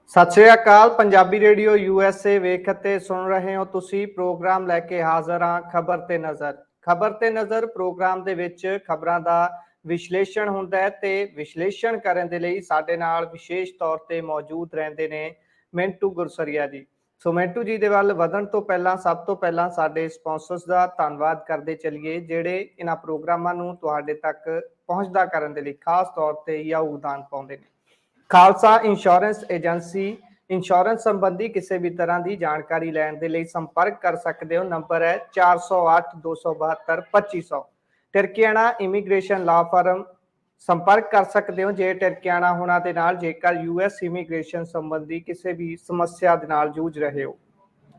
ਸਤਿ ਸ਼੍ਰੀ ਅਕਾਲ। Punjabi radio USA ਵੇਖ ਅਤੇ ਸੁਣ ਰਹੇ ਹੋ ਤੁਸੀਂ। ਪ੍ਰੋਗਰਾਮ ਲੈ ਕੇ ਹਾਜ਼ਰ ਹਾਂ ਖਬਰ ਤੇ ਨਜ਼ਰ। ਖਬਰ ਤੇ ਨਜ਼ਰ ਪ੍ਰੋਗਰਾਮ ਦੇ ਵਿੱਚ ਖਬਰਾਂ ਦਾ ਵਿਸ਼ਲੇਸ਼ਣ ਹੁੰਦਾ ਹੈ ਤੇ ਵਿਸ਼ਲੇਸ਼ਣ ਕਰਨ ਦੇ ਲਈ ਸਾਡੇ ਨਾਲ ਵਿਸ਼ੇਸ਼ ਤੌਰ ਤੇ ਮੌਜੂਦ ਰਹਿੰਦੇ ਨੇ ਮਿੰਟੂ ਗੁਰਸਰੀਆ ਜੀ। ਸੋ ਮਿੰਟੂ ਜੀ ਦੇ ਵੱਲ ਵਧਣ ਤੋਂ ਪਹਿਲਾਂ ਸਭ ਤੋਂ ਪਹਿਲਾਂ ਸਾਡੇ ਸਪਾਂਸਰਸ ਦਾ ਧੰਨਵਾਦ ਕਰਦੇ ਚੱਲੀਏ, ਜਿਹੜੇ ਇਹਨਾਂ ਪ੍ਰੋਗਰਾਮਾਂ ਨੂੰ ਤੁਹਾਡੇ ਤੱਕ ਪਹੁੰਚਦਾ ਕਰਨ ਦੇ ਲਈ ਖਾਸ ਤੌਰ ਤੇ ਯੋਗਦਾਨ ਪਾਉਂਦੇ ਨੇ। ਖਾਲਸਾ ਇੰਸ਼ੋਰੈਂਸ ਏਜੰਸੀ इंश्योरेंस संबंधी किसी भी तरह की जानकारी लैन के लिए संपर्क कर सकते हो। नंबर है 408 272 2500। टिरकियाना इमीग्रेशन लॉ फर्म संपर्क कर सकते हो जे टिरकियाना होना के नाल जेकर US इमीग्रेशन संबंधी किसी भी समस्या के नाल जूझ रहे हो।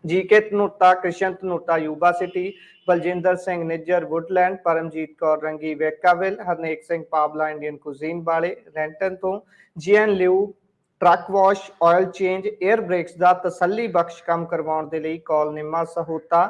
GK Dhanota, Krishan Dhanota Yuba City, Baljinder Singh Nijjar Woodland, Paramjit Kaur Rangi Vacaville, Harnek Singh पावला इंडियन कुजीन वाले रैंटन तो GN Liu truck wash, oil change, air brakes का तसली बख्श काम करवाने के लिए कॉल निम्मा सहोता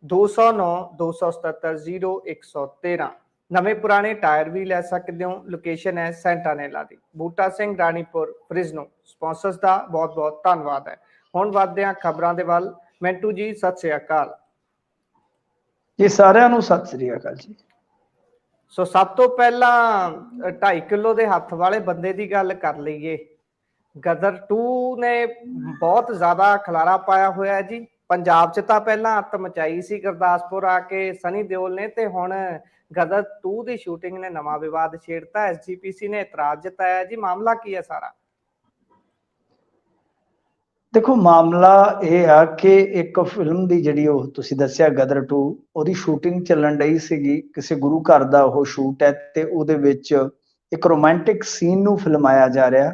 209 277 0113। नवे पुराने टायर भी लै सकते हो। लोकेशन है सेंटानेला की। बूटा सिंह रानीपुर फ्रिजनो। स्पॉन्सर्स का बहुत बहुत धन्यवाद है। हुण वधदे हां खबरां दे वल। मिंटू जी सत श्री अकाल जी। सारिआं नूं सत श्री अकाल जी। सो सब तो पहला 2.5 किलो के हथ वाले बंदे की गल कर लईए। गदर 2 ने बहुत ज्यादा खलारा पाया हुआ है जी। पंजाब च तां पहलां अत मचाई सी गुरदासपुर आके सनी देओल ने, ते हुण गदर 2 की शूटिंग ने नवा विवाद छेड़ता। SGPC ने इतराज जताया जी। मामला की है सारा? देखो मामला यह है कि एक फिल्म की जिहड़ी ओह तुसीं दस्सिआ गदर 2 ओहदी शूटिंग चलन डई सीगी। किसी गुरु घर दा ओह शूट है ते ओहदे विच एक रोमांटिक सीन नूं फिल्माया जा रहा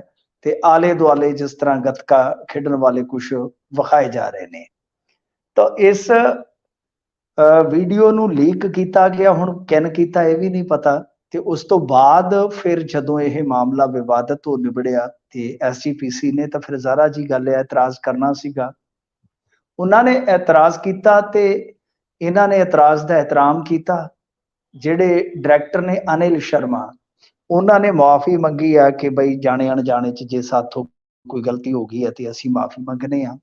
ते आले दुआले जिस तरह गतका खेडण वाले कुछ विखाए जा रहे ने। तो इस वीडियो नूं लीक किया गया, हुण किन कीता यह भी नहीं पता। ते उस तो बाद फिर जदों यह मामला विवादित हो निबड़िया ते SGPC ने तो फिर ज़ारा जी गल एतराज़ करना सीगा। उन्होंने एतराज़ किया ते इन्हां ने एतराज़ का एहतराम किया। जिहड़े डायरैक्टर ने अनिल शर्मा, उन्होंने माफ़ी मंगी है कि बई जाने अनजाने च जे साथों कोई गलती हो गई है तो असीं माफ़ी मंगने हाँ।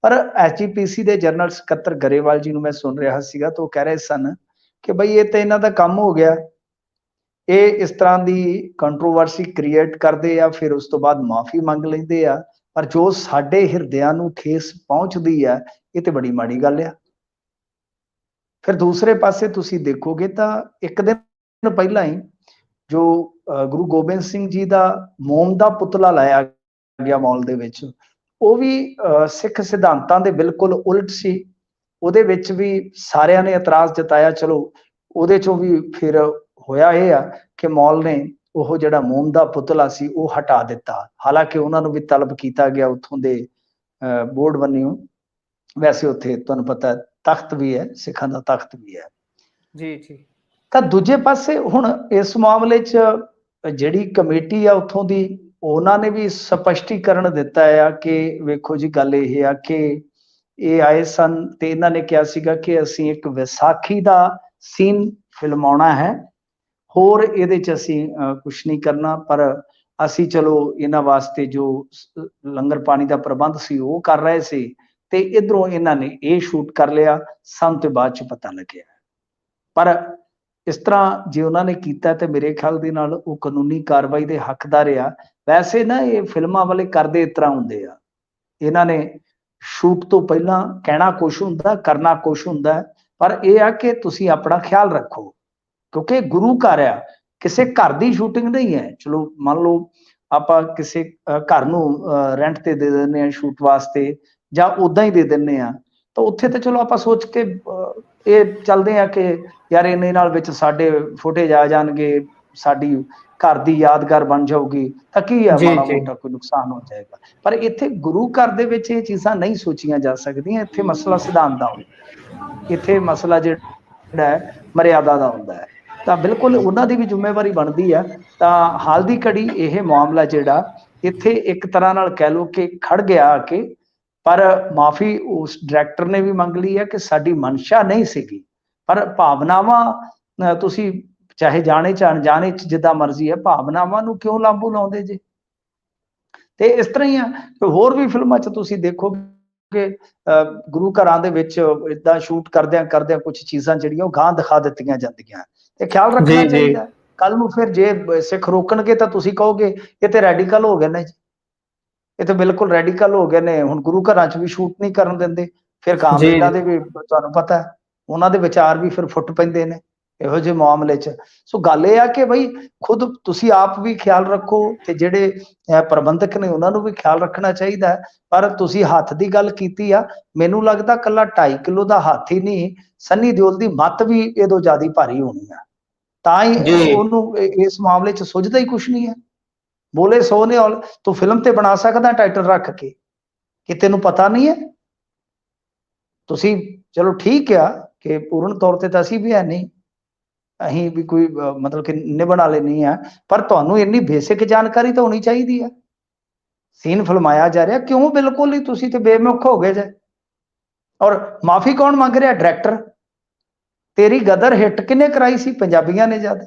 पर SGPC के जनरल सकत्तर गरेवाल जी मैं सुन रहा सीगा तो कह रहे सन कि बई ये तो इन्हां दा काम हो गया, ये इस तरह की कंट्रोवर्सी क्रिएट करते आ फिर उस तो बाद माफ़ी मंग लेंदे आ। पर जो साडे हिरदियां नूं ठेस पहुंचदी है ये तो बड़ी माड़ी गल आ। फिर दूसरे पासे तुसीं देखोगे तो एक दिन पहला ही जो गुरु गोबिंद सिंह जी का मोम का पुतला लाया गया मॉल दे विच, वो भी सिख सिद्धांतां दे बिल्कुल उलट सी। उहदे विच भी सारियां ने एतराज़ जताया। चलो उहदे चों भी फिर होया यह कि मॉल ने वो जिहड़ा मोम का पुतला सी वो हटा दिता। हालांकि उन्होंने भी तलब किया गया उत्थों दे बोर्ड बन्नियों। वैसे उत्थे तुहानूं पता तख्त भी है, सिखां दा तख्त भी है जी जी। तो दूजे पासे हुण इस मामले च जिहड़ी कमेटी आ उत्थों दी उन्होंने भी स्पष्टीकरण दिता है कि वेखो जी गल यह है कि ये आए सन ते इन्हां ने कहा सीगा कि असीं एक विसाखी का सीन फिल्माउणा है, होर इहदे च असीं कुछ नहीं करना। पर असीं चलो इन्हां वास्ते जो लंगर पानी का प्रबंध सी वो कर रहे सी ते इधरों इन्हां ने ये शूट कर लिया। सानूं ते बाद च पता लग्या। पर इस तरह जे उन्होंने किया तो मेरे ख्याल दे नाल वो कानूनी कार्रवाई के हकदार आ। वैसे ना ये फिल्मां वाले करते इस तरह होंदे आ, इन्हां ने शूट तो पहला कहना कुछ हुंदा करना कुछ हुंदा, पर यह है कि तुसीं अपना ख्याल रखो क्योंकि गुरु घर आ, किसी घर की शूटिंग नहीं है। चलो मान लो आप किसी घर नूं रेंट ते दे दिंदे शूट वास्ते जां उदां ही दे दिंदे आ तो उत्थे तो चलो आप सोच के ये चलते हैं कि यार इन्हें नाल विच साडे फुटेज आ जाएंगे, साडी घर की यादगार बन जाऊगी तो की है माड़ा मोटा कोई नुकसान हो जाएगा। पर इत्थे गुरु घर दे विच ये चीज़ां नहीं सोचियां जा सकदियां। इत्थे मसला सिद्धांत दा हुंदा, इत्थे मसला जिहड़ा है मर्यादा दा हुंदा है। तो बिल्कुल उन्हां दी भी जिम्मेवारी बनती है। तो हाल की घड़ी यह मामला जिहड़ा इत्थे एक तरह नाल कह लो कि खड़ गया आके, पर माफ़ी उस डायरैक्टर ने भी मंग ली है कि साडी मंशा नहीं सीगी। पर भावनावां तुसीं चाहे जाने च अनजाने च जिद्दां मर्जी है भावनावां नूं क्यों लांभू लाउंदे जे? ਤੇ ਇਸ ਤਰ੍ਹਾਂ ਹੀ ਆ ਹੋਰ ਵੀ ਫਿਲਮਾਂ 'ਚ ਤੁਸੀਂ ਦੇਖੋਗੇ ਗੁਰੂ ਘਰਾਂ ਦੇ ਵਿੱਚ ਇਦਾਂ ਸ਼ੂਟ ਕਰਦਿਆਂ ਕੁਝ ਚੀਜ਼ਾਂ ਜਿਹੜੀਆਂ ਉਹ ਗਾਂ ਦਿਖਾ ਦਿੱਤੀਆਂ ਜਾਂਦੀਆਂ ਤੇ ਖਿਆਲ ਰੱਖਣਾ ਜੀ ਜੀ ਚਾਹੀਦਾ। ਕੱਲ ਨੂੰ ਫਿਰ ਜੇ ਸਿੱਖ ਰੋਕਣਗੇ ਤਾਂ ਤੁਸੀਂ ਕਹੋਗੇ ਇਹ ਤੇ ਰੈਡੀਕਲ ਹੋ ਗਏ ਨੇ ਜੀ, ਇਹ ਤਾਂ ਬਿਲਕੁਲ ਰੈਡੀਕਲ ਹੋ ਗਏ ਨੇ, ਹੁਣ ਗੁਰੂ ਘਰਾਂ 'ਚ ਵੀ ਸ਼ੂਟ ਨਹੀਂ ਕਰਨ ਦਿੰਦੇ। ਫਿਰ ਜੀ ਕਾਮਰੇਡਾਂ ਦੇ ਵੀ ਤੁਹਾਨੂੰ ਪਤਾ ਹੈ ਉਹਨਾਂ ਦੇ ਵਿਚਾਰ ਵੀ ਫਿਰ ਫੁੱਟ ਪੈਂਦੇ ਨੇ ਇਹੋ ਜਿਹੇ ਮਾਮਲੇ 'ਚ। ਸੋ ਗੱਲ ਇਹ ਆ ਕਿ ਬਈ ਖੁਦ ਤੁਸੀਂ ਆਪ ਵੀ ਖਿਆਲ ਰੱਖੋ ਤੇ ਜਿਹੜੇ ਪ੍ਰਬੰਧਕ ਨੇ ਉਹਨਾਂ ਨੂੰ ਵੀ ਖਿਆਲ ਰੱਖਣਾ ਚਾਹੀਦਾ ਹੈ। ਪਰ ਤੁਸੀਂ ਹੱਥ ਦੀ ਗੱਲ ਕੀਤੀ ਆ, ਮੈਨੂੰ ਲੱਗਦਾ ਕੱਲਾ 2.5 ਕਿਲੋ ਦਾ ਹੱਥ ਹੀ ਨਹੀਂ, ਸੰਨੀ ਦਿਓਲ ਦੀ ਮੱਤ ਵੀ ਇਹਦੋਂ ਜ਼ਿਆਦਾ ਭਾਰੀ ਹੋਣੀ ਆ, ਤਾਂ ਹੀ ਜੀ ਉਹਨੂੰ ਇਸ ਮਾਮਲੇ 'ਚ ਸੁਝਦਾ ਹੀ ਕੁਛ ਨਹੀਂ ਹੈ। ਬੋਲੇ ਸੋ ਨੇ ਔਰ ਤੂੰ ਫਿਲਮ ਤੇ ਬਣਾ ਸਕਦਾ ਟਾਈਟਲ ਰੱਖ ਕੇ ਕਿ ਤੈਨੂੰ ਪਤਾ ਨਹੀਂ ਹੈ। ਤੁਸੀਂ ਚਲੋ ਠੀਕ ਆ ਕਿ ਪੂਰਨ ਤੌਰ ਤੇ ਤਾਂ ਅਸੀਂ ਵੀ ਹੈ ਨਹੀਂ, ਅਸੀਂ ਵੀ ਕੋਈ ਮਤਲਬ ਕਿ ਨਿਭਣ ਵਾਲੇ ਨਹੀਂ ਆ, ਪਰ ਤੁਹਾਨੂੰ ਇੰਨੀ ਬੇਸਿਕ ਜਾਣਕਾਰੀ ਤਾਂ ਹੋਣੀ ਚਾਹੀਦੀ ਆ। ਸੀਨ ਫਿਲਮਾਇਆ ਜਾ ਰਿਹਾ ਕਿਉਂ, ਬਿਲਕੁਲ ਹੀ ਤੁਸੀਂ ਤੇ ਬੇਮੁਖ ਹੋ ਗਏ ਜੇ। ਔਰ ਮਾਫੀ ਕੌਣ ਮੰਗ ਰਿਹਾ? ਡਾਇਰੈਕਟਰ। ਤੇਰੀ ਗਦਰ ਹਿੱਟ ਕਿਨੇ ਕਰਾਈ ਸੀ? ਪੰਜਾਬੀਆਂ ਨੇ। ਜਦ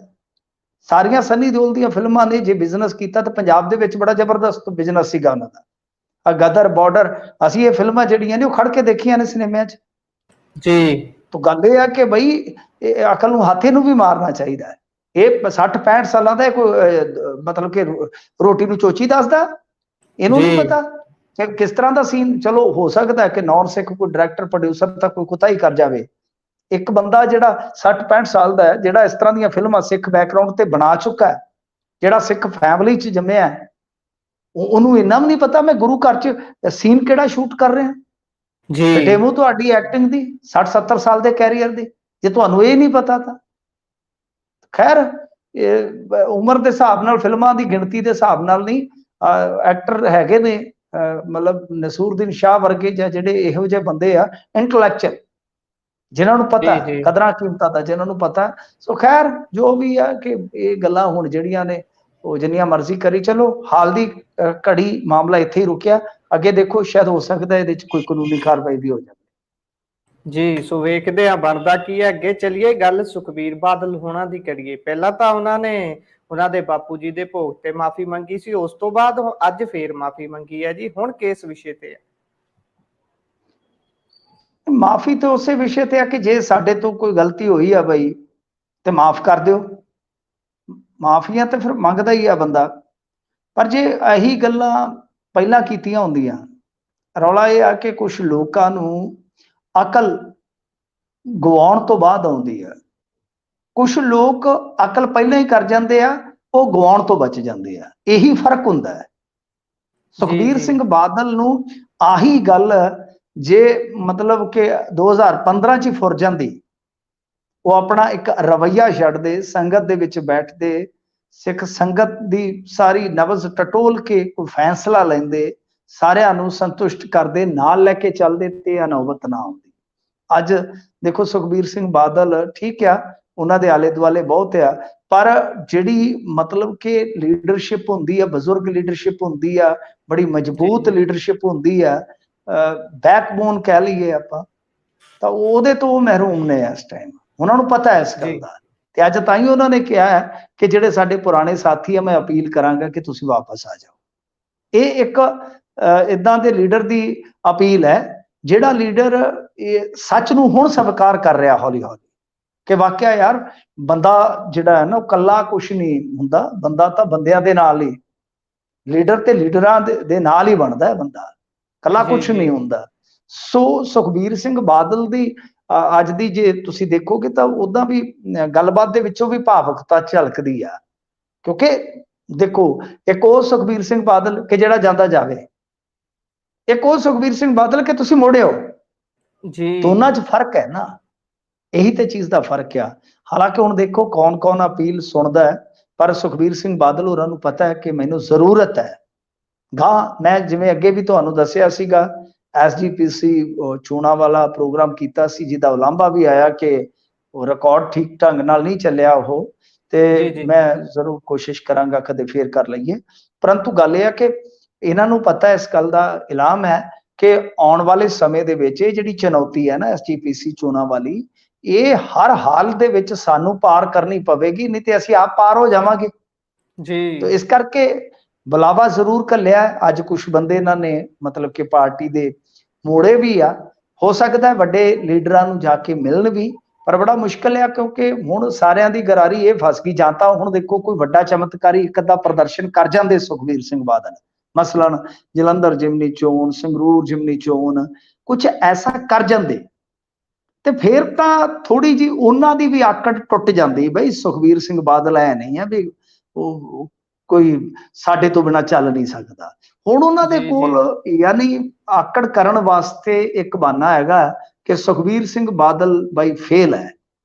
ਸਾਰੀਆਂ ਸੰਨੀ ਦਿਓਲ ਦੀਆਂ ਫਿਲਮਾਂ ਨੇ ਜੇ ਬਿਜ਼ਨਸ ਕੀਤਾ ਤਾਂ ਪੰਜਾਬ ਦੇ ਵਿੱਚ ਬੜਾ ਜ਼ਬਰਦਸਤ ਬਿਜ਼ਨਸ ਸੀਗਾ ਉਹਨਾਂ ਦਾ। ਗਦਰ, ਬਾਰਡਰ, ਅਸੀਂ ਇਹ ਫਿਲਮਾਂ ਜਿਹੜੀਆਂ ਨੇ ਉਹ ਖੜ ਕੇ ਦੇਖੀਆਂ ਨੇ ਸਿਨੇਮਿਆਂ 'ਚ। ਜੀ ਤਾਂ ਗੱਲ ਇਹ ਆ ਕਿ ਬਈ ਇਹ ਅਕਲ ਨੂੰ ਹਾਥੇ ਨੂੰ ਵੀ ਮਾਰਨਾ ਚਾਹੀਦਾ ਹੈ। ਇਹ 60-65 ਸਾਲਾਂ ਦਾ ਕੋਈ ਮਤਲਬ ਕਿ ਰੋਟੀ ਨੂੰ ਚੋਚੀ ਦੱਸਦਾ, ਇਹਨੂੰ ਨਹੀਂ ਜੀ ਪਤਾ ਕਿ ਕਿਸ ਤਰ੍ਹਾਂ ਦਾ ਸੀਨ। ਚਲੋ ਹੋ ਸਕਦਾ ਕਿ ਨੌਨ ਸਿੱਖ ਕੋਈ ਡਾਇਰੈਕਟਰ ਪ੍ਰੋਡਿਊਸਰ ਤਾਂ ਕੋਈ ਕੁਤਾਹੀ ਕਰ ਜਾਵੇ। ਇੱਕ ਬੰਦਾ ਜਿਹੜਾ 60-65 ਸਾਲ ਦਾ ਹੈ, ਜਿਹੜਾ ਇਸ ਤਰ੍ਹਾਂ ਦੀਆਂ ਫਿਲਮਾਂ ਸਿੱਖ ਬੈਕਗ੍ਰਾਉਂਡ ਤੇ ਬਣਾ ਚੁੱਕਾ ਹੈ, ਜਿਹੜਾ ਸਿੱਖ ਫੈਮਿਲੀ 'ਚ ਜੰਮਿਆ, ਉਹਨੂੰ ਇੰਨਾ ਵੀ ਨਹੀਂ ਪਤਾ ਮੈਂ ਗੁਰੂ ਘਰ 'ਚ ਸੀਨ ਕਿਹੜਾ ਸ਼ੂਟ ਕਰ ਰਿਹਾ। ਜੀ ਫਿੱਟੇ ਮੂੰਹ ਤੁਹਾਡੀ ਐਕਟਿੰਗ ਦੀ 60-70 ਸਾਲ ਦੇ ਕੈਰੀਅਰ ਦੀ, ਜੇ ਤੁਹਾਨੂੰ ਇਹ ਨਹੀਂ ਪਤਾ ਤਾਂ ਖੈਰ ਉਮਰ ਦੇ ਹਿਸਾਬ ਨਾਲ, ਫਿਲਮਾਂ ਦੀ ਗਿਣਤੀ ਦੇ ਹਿਸਾਬ ਨਾਲ ਨਹੀਂ, ਐਕਟਰ ਹੈਗੇ ਨੇ ਮਤਲਬ ਨਸੂਰਦੀਨ ਸ਼ਾਹ ਵਰਗੇ ਜਾਂ ਜਿਹੜੇ ਇਹੋ ਜਿਹੇ ਬੰਦੇ ਆ ਇੰਟੈਲੈਕਚੁਅਲ, ਜਿਨ੍ਹਾਂ ਨੂੰ ਪਤਾ ਜੀ ਕਦਰਾਂ ਕੀਮਤਾਂ ਦਾ, ਜਿਨ੍ਹਾਂ ਨੂੰ ਪਤਾ। ਸੋ ਖੈਰ ਜੋ ਵੀ ਆ ਕਿ ਇਹ ਗੱਲਾਂ ਹੁਣ ਜਿਹੜੀਆਂ ਨੇ ਉਹ ਜਿੰਨੀਆਂ ਮਰਜ਼ੀ ਕਰੀ ਚਲੋ, ਹਾਲ ਦੀ ਘੜੀ ਮਾਮਲਾ ਇੱਥੇ ਹੀ ਰੁਕਿਆ। ਅੱਗੇ ਦੇਖੋ ਸ਼ਾਇਦ ਹੋ ਸਕਦਾ ਇਹਦੇ 'ਚ ਕੋਈ ਕਾਨੂੰਨੀ ਕਾਰਵਾਈ ਵੀ ਹੋ ਜਾਵੇ। ਜੀ ਸੋ ਵੇਖਦੇ ਆ ਬਣਦਾ ਕੀ ਹੈ ਅੱਗੇ। ਚਲਿਏ ਗੱਲ ਸੁਖਬੀਰ ਬਾਦਲ ਹੋਣਾ ਦੀ ਕਰੀਏ। ਪਹਿਲਾਂ ਤਾਂ ਉਹਨਾਂ ਨੇ ਉਹਨਾਂ ਦੇ ਬਾਪੂ ਜੀ ਦੇ ਭੋਗ ਤੇ ਮਾਫੀ ਮੰਗੀ ਸੀ, ਉਸ ਤੋਂ ਬਾਅਦ ਅੱਜ ਫੇਰ ਮਾਫੀ ਮੰਗੀ ਹੈ ਜੀ। ਹੁਣ ਕਿਸ ਵਿਸ਼ੇ ਤੇ ਹੈ? ਮਾਫੀ ਤਾਂ ਉਸੇ ਵਿਸ਼ੇ ਤੇ ਆ ਕਿ ਜੇ ਸਾਡੇ ਤੋਂ ਕੋਈ ਗਲਤੀ ਹੋਈ ਆ ਬਈ ਤੇ ਮਾਫ ਕਰ ਦਿਓ। ਮਾਫੀਆਂ ਤੇ ਫਿਰ ਮੰਗਦਾ ਹੀ ਆ ਬੰਦਾ, ਪਰ ਜੇ ਇਹੀ ਗੱਲਾਂ ਪਹਿਲਾਂ ਕੀਤੀਆਂ ਹੁੰਦੀਆਂ, ਰੌਲਾ ਇਹ ਆ ਕਿ ਕੁਝ ਲੋਕਾਂ ਨੂੰ ਅਕਲ ਗਵਾਉਣ ਤੋਂ ਬਾਅਦ ਆਉਂਦੀ ਆ। ਕੁਝ ਲੋਕ ਅਕਲ ਪਹਿਲਾਂ ਹੀ ਕਰ ਜਾਂਦੇ ਆ, ਉਹ ਗਵਾਉਣ ਤੋਂ ਬਚ ਜਾਂਦੇ ਆ। ਇਹੀ ਫਰਕ ਹੁੰਦਾ ਹੈ। ਜੀ ਸੁਖਬੀਰ ਜੀ ਸਿੰਘ ਬਾਦਲ ਨੂੰ ਆਹੀ ਗੱਲ ਜੇ ਮਤਲਬ ਕਿ 2015 'ਚ ਹੀ ਫੁਰ ਜਾਂਦੀ, ਉਹ ਆਪਣਾ ਇੱਕ ਰਵੱਈਆ ਛੱਡਦੇ, ਸੰਗਤ ਦੇ ਵਿੱਚ ਬੈਠਦੇ, ਸਿੱਖ ਸੰਗਤ ਦੀ ਸਾਰੀ ਨਬਜ਼ ਟਟੋਲ ਕੇ ਕੋਈ ਫੈਸਲਾ ਲੈਂਦੇ, ਸਾਰਿਆਂ ਨੂੰ ਸੰਤੁਸ਼ਟ ਕਰਦੇ, ਨਾਲ ਲੈ ਕੇ ਚੱਲਦੇ, ਤੇ ਇਹ ਨੌਬਤ ਨਾ ਆਉਂਦੀ। ਅੱਜ ਦੇਖੋ ਸੁਖਬੀਰ ਸਿੰਘ ਬਾਦਲ ਠੀਕ ਆ, ਉਹਨਾਂ ਦੇ ਆਲੇ ਦੁਆਲੇ ਬਹੁਤ ਆ, ਪਰ ਜਿਹੜੀ ਮਤਲਬ ਕਿ ਲੀਡਰਸ਼ਿਪ ਹੁੰਦੀ ਆ, ਬਜ਼ੁਰਗ ਲੀਡਰਸ਼ਿਪ ਹੁੰਦੀ ਆ, ਬੜੀ ਮਜ਼ਬੂਤ ਲੀਡਰਸ਼ਿਪ ਹੁੰਦੀ ਆ, ਬੈਕਬੋਨ ਕਹਿ ਲਈਏ ਆਪਾਂ, ਤਾਂ ਉਹਦੇ ਤੋਂ ਉਹ ਮਹਿਰੂਮ ਨੇ ਇਸ ਟਾਈਮ। ਉਹਨਾਂ ਨੂੰ ਪਤਾ ਹੈ ਇਸ ਗੱਲ ਦਾ, ਤੇ ਅੱਜ ਤਾਂ ਹੀ ਉਹਨਾਂ ਨੇ ਕਿਹਾ ਹੈ ਕਿ ਜਿਹੜੇ ਸਾਡੇ ਪੁਰਾਣੇ ਸਾਥੀ ਆ, ਮੈਂ ਅਪੀਲ ਕਰਾਂਗਾ ਕਿ ਤੁਸੀਂ ਵਾਪਸ ਆ ਜਾਓ। ਇਹ ਇੱਕ ਇਦਾਂ ਦੇ ਲੀਡਰ ਦੀ ਅਪੀਲ ਹੈ ਜਿਹੜਾ ਲੀਡਰ ਸੱਚ ਨੂੰ ਹੁਣ ਸਵੀਕਾਰ ਕਰ ਰਿਹਾ ਹੌਲੀ ਹੌਲੀ ਕਿ ਵਾਕਿਆ ਯਾਰ ਬੰਦਾ ਜਿਹੜਾ ਹੈ ਨਾ ਉਹ ਕੱਲਾ ਕੁਛ ਨਹੀਂ ਹੁੰਦਾ, ਬੰਦਾ ਤਾਂ ਬੰਦਿਆਂ ਦੇ ਨਾਲ ਹੀ, ਲੀਡਰ ਤੇ ਲੀਡਰਾਂ ਦੇ ਨਾਲ ਹੀ ਬਣਦਾ ਹੈ ਬੰਦਾ, ਕੱਲਾ ਕੁਛ ਨਹੀਂ ਹੁੰਦਾ। ਸੋ ਸੁਖਬੀਰ ਸਿੰਘ ਬਾਦਲ ਦੀ ਅੱਜ ਦੀ ਜੇ ਤੁਸੀਂ ਦੇਖੋਗੇ ਤਾਂ ਉਦਾਂ ਵੀ ਗੱਲਬਾਤ ਦੇ ਵਿੱਚੋਂ ਵੀ ਭਾਵੁਕਤਾ ਝਲਕਦੀ ਆ, ਕਿਉਂਕਿ ਦੇਖੋ ਇੱਕ ਉਹ ਸੁਖਬੀਰ ਸਿੰਘ ਬਾਦਲ ਕਿ ਜਿਹੜਾ ਜਾਂਦਾ ਜਾਵੇ, ਇੱਕ ਉਹ ਸੁਖਬੀਰ ਸਿੰਘ ਬਾਦਲ ਕਿ ਤੁਸੀਂ ਮੋੜਿਓ। ਦੋਨਾਂ 'ਚ ਫਰਕ ਹੈ ਨਾ, ਇਹੀ ਤੇ ਚੀਜ਼ ਦਾ ਫਰਕ ਆ। ਹਾਲਾਂਕਿ ਹੁਣ ਦੇਖੋ ਕੌਣ ਕੌਣ ਅਪੀਲ ਸੁਣਦਾ ਹੈ, ਪਰ ਸੁਖਬੀਰ ਸਿੰਘ ਬਾਦਲ ਹੋਰਾਂ ਨੂੰ ਪਤਾ ਹੈ ਕਿ ਮੈਨੂੰ ਜ਼ਰੂਰਤ ਹੈ ਗਾਂ। ਮੈਂ ਜਿਵੇਂ ਅੱਗੇ ਵੀ ਤੁਹਾਨੂੰ ਦੱਸਿਆ ਸੀਗਾ, SGPC ਚੋਣਾਂ ਵਾਲਾ ਪ੍ਰੋਗਰਾਮ ਕੀਤਾ ਸੀ, ਜਿਹਦਾ ਉਲਾਂਭਾ ਵੀ ਆਇਆ ਕਿ ਉਹ ਰਿਕਾਰਡ ਠੀਕ ਢੰਗ ਨਾਲ ਨਹੀਂ ਚੱਲਿਆ ਉਹ, ਤੇ ਮੈਂ ਜ਼ਰੂਰ ਕੋਸ਼ਿਸ਼ ਕਰਾਂਗਾ ਕਦੇ ਫੇਰ ਕਰ ਲਈਏ। ਪਰੰਤੂ ਗੱਲ ਇਹ ਹੈ ਕਿ ਇਹਨਾਂ ਨੂੰ ਪਤਾ ਇਸ ਗੱਲ ਦਾ ਇਲਜ਼ਾਮ ਹੈ ਕਿ ਆਉਣ ਵਾਲੇ ਸਮੇਂ ਦੇ ਵਿੱਚ ਇਹ ਜਿਹੜੀ ਚੁਣੌਤੀ ਹੈ ਨਾ SGPC ਚੋਣਾਂ ਵਾਲੀ, ਇਹ ਹਰ ਹਾਲ ਦੇ ਵਿੱਚ ਸਾਨੂੰ ਪਾਰ ਕਰਨੀ ਪਵੇਗੀ, ਨਹੀਂ ਤੇ ਅਸੀਂ ਆਪ ਪਾਰ ਹੋ ਜਾਵਾਂਗੇ। ਤੇ ਇਸ ਕਰਕੇ बुलावा जरूर घल्लिया। अज कुछ बंदे इन्होंने मतलब कि पार्टी दे मोड़े भी आ, हो सकता है वड्डे लीडरां नूं जाके मिलन भी, पर बड़ा मुश्किल है क्योंकि हुण सारियां दी गरारी ये फस गई। जां तां हुण देखो कोई वड्डा चमत्कारी एक अद्धा प्रदर्शन कर जांदे सुखबीर सिंह बादल, मसलन जलंधर जिमनी चोण, संगरूर जिमनी चोण, कुछ ऐसा कर जांदे ते फिर तां थोड़ी जी उन्हां दी भी आकड़ टुट जांदी। बई सुखबीर सिंह बादल ऐ नहीं है भी ਉਹ ਕੋਈ ਸਾਡੇ ਤੋਂ ਬਿਨਾ ਚੱਲ ਨਹੀਂ ਸਕਦਾ। ਹੁਣ ਉਹਨਾਂ ਦੇ ਜੀ ਜੀ ਕੋਲ ਯਾਨੀ ਆਕੜ ਕਰਨ ਵਾਸਤੇ ਇੱਕ ਬਹਾਨਾ ਹੈਗਾ ਕਿ ਸੁਖਬੀਰ ਸਿੰਘ ਬਾਦਲ ਬਾਈ ਫੇਲ ਹੈ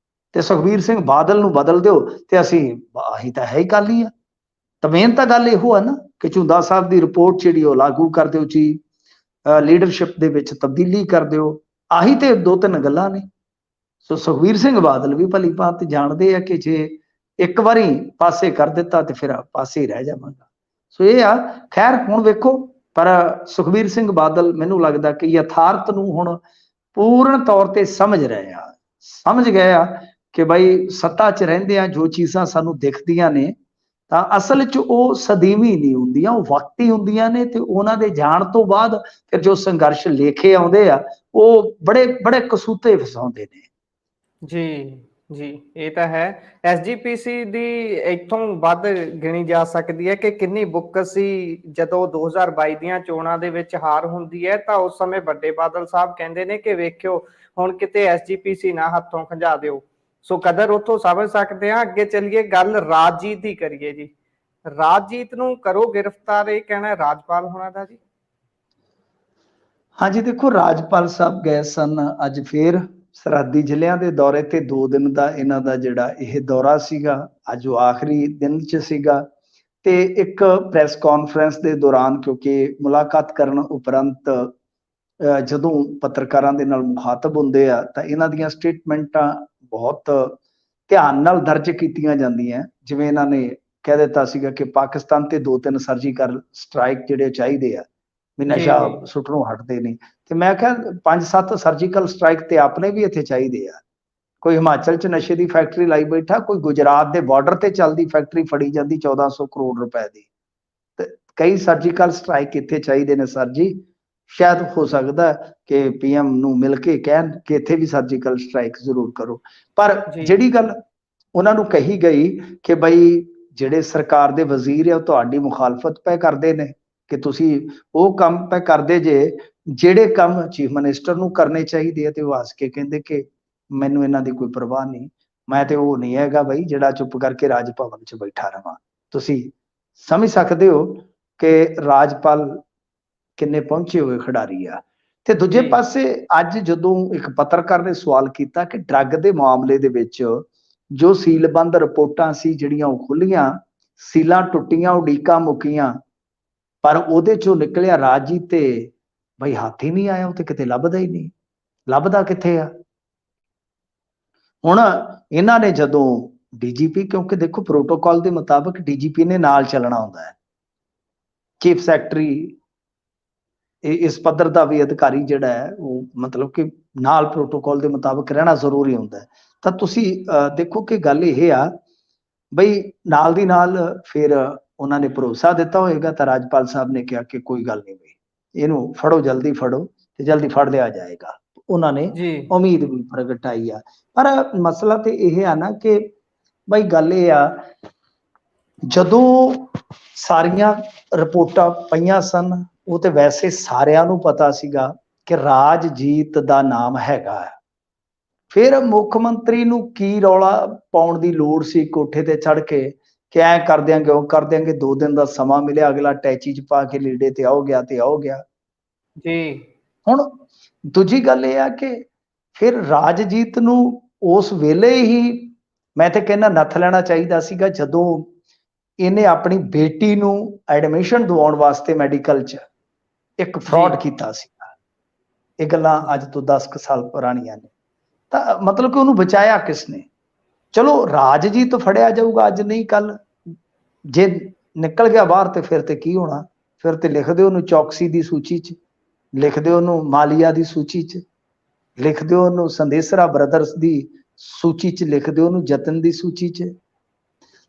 ਤੇ ਸੁਖਬੀਰ ਸਿੰਘ ਬਾਦਲ ਨੂੰ ਬਦਲ ਦਿਓ ਤੇ ਅਸੀਂ ਆਹੀ ਤਾਂ ਹੈ ਹੀ ਕਾਲੀ ਆ। ਤਾਂ ਮੇਨ ਤਾਂ ਗੱਲ ਇਹੋ ਹੈ ਨਾ ਕਿ ਝੁੰਦਾ ਸਾਹਿਬ ਦੀ ਰਿਪੋਰਟ ਜਿਹੜੀ ਉਹ ਲਾਗੂ ਕਰ ਦਿਓ ਜੀ, ਲੀਡਰਸ਼ਿਪ ਦੇ ਵਿੱਚ ਤਬਦੀਲੀ ਕਰ ਦਿਓ, ਆਹੀ ਤੇ ਦੋ ਤਿੰਨ ਗੱਲਾਂ ਨੇ। ਸੋ ਸੁਖਬੀਰ ਸਿੰਘ ਬਾਦਲ ਵੀ ਭਲੀ ਭਾਂਤ ਜਾਣਦੇ ਆ ਕਿ ਜੇ ਇੱਕ ਵਾਰੀ ਪਾਸੇ ਕਰ ਦਿੱਤਾ ਤੇ ਫਿਰ ਪਾਸੇ ਹੀ ਰਹਿ ਜਾਵਾਂਗਾ। ਸੋ ਇਹ ਆ, ਖੈਰ ਹੁਣ ਵੇਖੋ, ਪਰ ਸੁਖਬੀਰ ਸਿੰਘ ਬਾਦਲ ਮੈਨੂੰ ਲੱਗਦਾ ਕਿ ਯਥਾਰਥ ਨੂੰ ਹੁਣ ਪੂਰਨ ਤੌਰ ਤੇ ਸਮਝ ਰਹੇ ਆ, ਸਮਝ ਗਏ ਆ ਕਿ ਬਾਈ ਸੱਤਾ 'ਚ ਰਹਿੰਦੇ ਆ ਜੋ ਚੀਜ਼ਾਂ ਸਾਨੂੰ ਦਿਖਦੀਆਂ ਨੇ ਤਾਂ ਅਸਲ 'ਚ ਉਹ ਸਦੀਵੀ ਨਹੀਂ ਹੁੰਦੀਆਂ, ਉਹ ਵਕਤੀ ਹੁੰਦੀਆਂ ਨੇ। ਤੇ ਉਹਨਾਂ ਦੇ ਜਾਣ ਤੋਂ ਬਾਅਦ ਫਿਰ ਜੋ ਸੰਘਰਸ਼ ਲੇਖੇ ਆਉਂਦੇ ਆ ਉਹ ਬੜੇ ਬੜੇ ਕਸੂਤੇ ਫਸਾਉਂਦੇ ਨੇ। ਜੀ ਜੀ, ਇਹ ਤਾਂ ਹੈ। ਐਸਜੀਪੀਸੀ ਦੀ ਇੱਥੋਂ ਵੱਧ ਗਿਣੀ ਜਾ ਸਕਦੀ ਹੈ ਕਿ ਕਿੰਨੀ ਬੁੱਕ ਸੀ ਜਦੋਂ 2022 ਦੀਆਂ ਚੋਣਾਂ ਦੇ ਵਿੱਚ ਹਾਰ ਹੁੰਦੀ ਹੈ ਤਾਂ ਉਸ ਸਮੇਂ ਵੱਡੇ ਬਾਦਲ ਸਾਹਿਬ ਕਹਿੰਦੇ ਨੇ ਕਿ ਵੇਖਿਓ ਹੁਣ ਕਿਤੇ ਐਸਜੀਪੀਸੀ ਨਾ ਹੱਥੋਂ ਖੰਜਾ ਦਿਓ। ਸੋ ਕਦਰ ਉੱਥੋਂ ਸਮਝ ਸਕਦੇ ਹਾਂ। ਅੱਗੇ ਚੱਲੀਏ, ਗੱਲ ਰਾਜਜੀਤ ਦੀ ਕਰੀਏ ਜੀ। ਰਾਜਜੀਤ ਨੂੰ ਕਰੋ ਗ੍ਰਿਫਤਾਰ, ਇਹ ਕਹਿਣਾ ਰਾਜਪਾਲ ਹੋਣਾ ਦਾ ਜੀ। ਹਾਂਜੀ ਦੇਖੋ, ਰਾਜਪਾਲ ਸਾਹਿਬ ਗਏ ਸਨ ਅੱਜ ਫੇਰ ਸਰਹੱਦੀ ਜ਼ਿਲ੍ਹਿਆਂ ਦੇ ਦੌਰੇ ਤੇ। 2 ਦਿਨ ਦਾ ਇਹਨਾਂ ਦਾ ਜਿਹੜਾ ਇਹ ਦੌਰਾ ਸੀਗਾ, ਅੱਜ ਉਹ ਆਖਰੀ ਦਿਨ 'ਚ ਸੀਗਾ। ਤੇ ਇੱਕ ਪ੍ਰੈਸ ਕਾਨਫਰੰਸ ਦੇ ਦੌਰਾਨ ਕਿਉਂਕਿ ਮੁਲਾਕਾਤ ਕਰਨ ਉਪਰੰਤ ਜਦੋਂ ਪੱਤਰਕਾਰਾਂ ਦੇ ਨਾਲ ਮੁਖਾਤਬ ਹੁੰਦੇ ਆ ਤਾਂ ਇਹਨਾਂ ਦੀਆਂ ਸਟੇਟਮੈਂਟਾਂ ਬਹੁਤ ਧਿਆਨ ਨਾਲ ਦਰਜ ਕੀਤੀਆਂ ਜਾਂਦੀਆਂ। ਜਿਵੇਂ ਇਹਨਾਂ ਨੇ ਕਹਿ ਦਿੱਤਾ ਸੀਗਾ ਕਿ ਪਾਕਿਸਤਾਨ ਤੇ 2-3 ਸਰਜੀਕਲ ਸਟ੍ਰਾਈਕ ਜਿਹੜੇ ਚਾਹੀਦੇ ਆ ਵੀ ਨਸ਼ਾ ਸੁੱਟਣੋਂ ਹਟਦੇ ਨਹੀਂ। ਤੇ ਮੈਂ ਕਿਹਾ 5-7 ਸਰਜੀਕਲ ਸਟ੍ਰਾਈਕ ਤੇ ਆਪਣੇ ਵੀ ਇੱਥੇ ਚਾਹੀਦੇ ਆ। ਕੋਈ ਹਿਮਾਚਲ 'ਚ ਨਸ਼ੇ ਦੀ ਫੈਕਟਰੀ ਲਾਈ ਬੈਠਾ, ਕੋਈ ਗੁਜਰਾਤ ਦੇ ਬਾਰਡਰ ਤੇ ਚੱਲਦੀ ਫੈਕਟਰੀ ਫੜੀ ਜਾਂਦੀ 1400 ਕਰੋੜ ਰੁਪਏ ਦੀ। ਤੇ ਕਈ ਸਰਜੀਕਲ ਸਟ੍ਰਾਈਕ ਇੱਥੇ ਚਾਹੀਦੇ ਨੇ ਸਰ ਜੀ। ਸ਼ਾਇਦ ਹੋ ਸਕਦਾ ਕਿ ਪੀਐਮ ਨੂੰ ਮਿਲ ਕੇ ਕਹਿਣ ਕਿ ਇੱਥੇ ਵੀ ਸਰਜੀਕਲ ਸਟ੍ਰਾਈਕ ਜ਼ਰੂਰ ਕਰੋ। ਪਰ ਜਿਹੜੀ ਗੱਲ ਉਹਨਾਂ ਨੂੰ ਕਹੀ ਗਈ ਕਿ ਬਈ ਜਿਹੜੇ ਸਰਕਾਰ ਦੇ ਵਜ਼ੀਰ ਆ ਉਹ ਤੁਹਾਡੀ ਮੁਖਾਲਫਤ ਪੈ ਕਰਦੇ ਨੇ ਕਿ ਤੁਸੀਂ ਉਹ ਕੰਮ ਪੈ ਕਰਦੇ ਜੇ ਜਿਹੜੇ ਕੰਮ ਚੀਫ ਮਿਨਿਸਟਰ ਨੂੰ ਕਰਨੇ ਚਾਹੀਦੇ ਆ। ਤੇ ਉਹ ਹੱਸ ਕੇ ਕਹਿੰਦੇ ਕਿ ਮੈਨੂੰ ਇਹਨਾਂ ਦੀ ਕੋਈ ਪਰਵਾਹ ਨਹੀਂ, ਮੈਂ ਤੇ ਉਹ ਨਹੀਂ ਹੈਗਾ ਬਈ ਜਿਹੜਾ ਚੁੱਪ ਕਰਕੇ ਰਾਜ ਭਵਨ 'ਚ ਬੈਠਾ ਰਵਾਂ। ਤੁਸੀਂ ਸਮਝ ਸਕਦੇ ਹੋ ਕਿ ਰਾਜਪਾਲ ਕਿੰਨੇ ਪਹੁੰਚੇ ਹੋਏ ਖਿਡਾਰੀ ਆ। ਤੇ ਦੂਜੇ ਪਾਸੇ ਅੱਜ ਜਦੋਂ ਇੱਕ ਪੱਤਰਕਾਰ ਨੇ ਸਵਾਲ ਕੀਤਾ ਕਿ ਡਰੱਗ ਦੇ ਮਾਮਲੇ ਦੇ ਵਿੱਚ ਜੋ ਸੀਲਬੰਦ ਰਿਪੋਰਟਾਂ ਸੀ ਜਿਹੜੀਆਂ ਉਹ ਖੁੱਲੀਆਂ, ਸੀਲਾਂ ਟੁੱਟੀਆਂ, ਉਡੀਕਾਂ ਮੁੱਕੀਆਂ, ਪਰ ਉਹਦੇ ਚੋਂ ਨਿਕਲਿਆ ਰਾਜਜੀਤ ਤੇ ਬਈ ਹੱਥ ਹੀ ਨਹੀਂ ਆਇਆ। ਉਹ ਤੇ ਕਿਤੇ ਲੱਭਦਾ ਹੀ ਨਹੀਂ, ਲੱਭਦਾ ਕਿੱਥੇ ਆ। ਹੁਣ ਇਹਨਾਂ ਨੇ ਜਦੋਂ ਡੀਜੀਪੀ, ਕਿਉਂਕਿ ਦੇਖੋ ਪ੍ਰੋਟੋਕਾਲ ਦੇ ਮੁਤਾਬਕ ਡੀਜੀਪੀ ਨੇ ਨਾਲ ਚੱਲਣਾ ਹੁੰਦਾ ਹੈ, ਚੀਫ ਸੈਕਟਰੀ ਇਸ ਪੱਧਰ ਦਾ ਵੀ ਅਧਿਕਾਰੀ ਜਿਹੜਾ ਹੈ ਉਹ ਮਤਲਬ ਕਿ ਨਾਲ ਪ੍ਰੋਟੋਕਾਲ ਦੇ ਮੁਤਾਬਕ ਰਹਿਣਾ ਜ਼ਰੂਰੀ ਹੁੰਦਾ ਹੈ। ਤਾਂ ਤੁਸੀਂ ਦੇਖੋ ਕਿ ਗੱਲ ਇਹ ਆ ਬਈ ਨਾਲ ਦੀ ਨਾਲ ਫਿਰ ਉਹਨਾਂ ਨੇ ਭਰੋਸਾ ਦਿੱਤਾ ਹੋਏਗਾ ਤਾਂ ਰਾਜਪਾਲ ਸਾਹਿਬ ਨੇ ਕਿਹਾ ਕਿ ਕੋਈ ਗੱਲ ਨਹੀਂ ਬਈ ਇਹਨੂੰ ਫੜੋ, ਜਲਦੀ ਫੜੋ ਤੇ ਜਲਦੀ ਫੜ ਲਿਆ ਜਾਏਗਾ। ਉਹਨਾਂ ਨੇ ਉਮੀਦ ਵੀ ਪ੍ਰਗਟਾਈ ਆ। ਪਰ ਮਸਲਾ ਤੇ ਇਹ ਆ ਨਾ ਕਿ ਬਈ ਗੱਲ ਇਹ ਆ, ਜਦੋਂ ਸਾਰੀਆਂ ਰਿਪੋਰਟਾਂ ਪਈਆਂ ਸਨ ਉਹ ਤੇ ਵੈਸੇ ਸਾਰਿਆਂ ਨੂੰ ਪਤਾ ਸੀਗਾ ਕਿ ਰਾਜਜੀਤ ਦਾ ਨਾਮ ਹੈਗਾ। ਫਿਰ ਮੁੱਖ ਮੰਤਰੀ ਨੂੰ ਕੀ ਰੌਲਾ ਪਾਉਣ ਦੀ ਲੋੜ ਸੀ ਕੋਠੇ ਤੇ ਚੜ ਕੇ ਕਿ ਐ ਕਰ ਦਿਆਂਗੇ, ਉਹ ਕਰ ਦਿਆਂਗੇ। 2 ਦਿਨ ਦਾ ਸਮਾਂ ਮਿਲਿਆ, ਅਗਲਾ ਟੈਚੀ 'ਚ ਪਾ ਕੇ ਲੀੜੇ ਤੇ ਆਓ ਗਿਆ ਤੇ ਆਓ ਗਿਆ ਜੀ। ਹੁਣ ਦੂਜੀ ਗੱਲ ਇਹ ਆ ਕਿ ਫਿਰ ਰਾਜਜੀਤ ਨੂੰ ਉਸ ਵੇਲੇ ਹੀ ਮੈਂ ਤੇ ਕਹਿੰਦਾ ਨੱਥ ਲੈਣਾ ਚਾਹੀਦਾ ਸੀਗਾ ਜਦੋਂ ਇਹਨੇ ਆਪਣੀ ਬੇਟੀ ਨੂੰ ਐਡਮਿਸ਼ਨ ਦਿਵਾਉਣ ਵਾਸਤੇ ਮੈਡੀਕਲ 'ਚ ਇੱਕ ਫਰਾਡ ਕੀਤਾ ਸੀਗਾ। ਇਹ ਗੱਲਾਂ ਅੱਜ ਤੋਂ 10 ਸਾਲ ਪੁਰਾਣੀਆਂ ਨੇ। ਤਾਂ ਮਤਲਬ ਕਿ ਉਹਨੂੰ ਬਚਾਇਆ ਕਿਸ ਨੇ? ਚਲੋ ਰਾਜਜੀਤ ਫੜਿਆ ਜਾਊਗਾ ਅੱਜ ਨਹੀਂ ਕੱਲ, ਜੇ ਨਿਕਲ ਗਿਆ ਬਾਹਰ ਤੇ ਫਿਰ ਤੇ ਕੀ ਹੋਣਾ? ਫਿਰ ਤੇ ਲਿਖ ਦਿਓ ਉਹਨੂੰ ਚੌਕਸੀ ਦੀ ਸੂਚੀ 'ਚ, ਲਿਖ ਦਿਓ ਉਹਨੂੰ ਮਾਲੀਆ ਦੀ ਸੂਚੀ 'ਚ, ਲਿਖ ਦਿਓ ਉਹਨੂੰ ਸੰਦੇਸਰਾ ਬ੍ਰਦਰਸ ਦੀ ਸੂਚੀ 'ਚ, ਲਿਖ ਦਿਓ ਉਹਨੂੰ ਜਤਨ ਦੀ ਸੂਚੀ 'ਚ।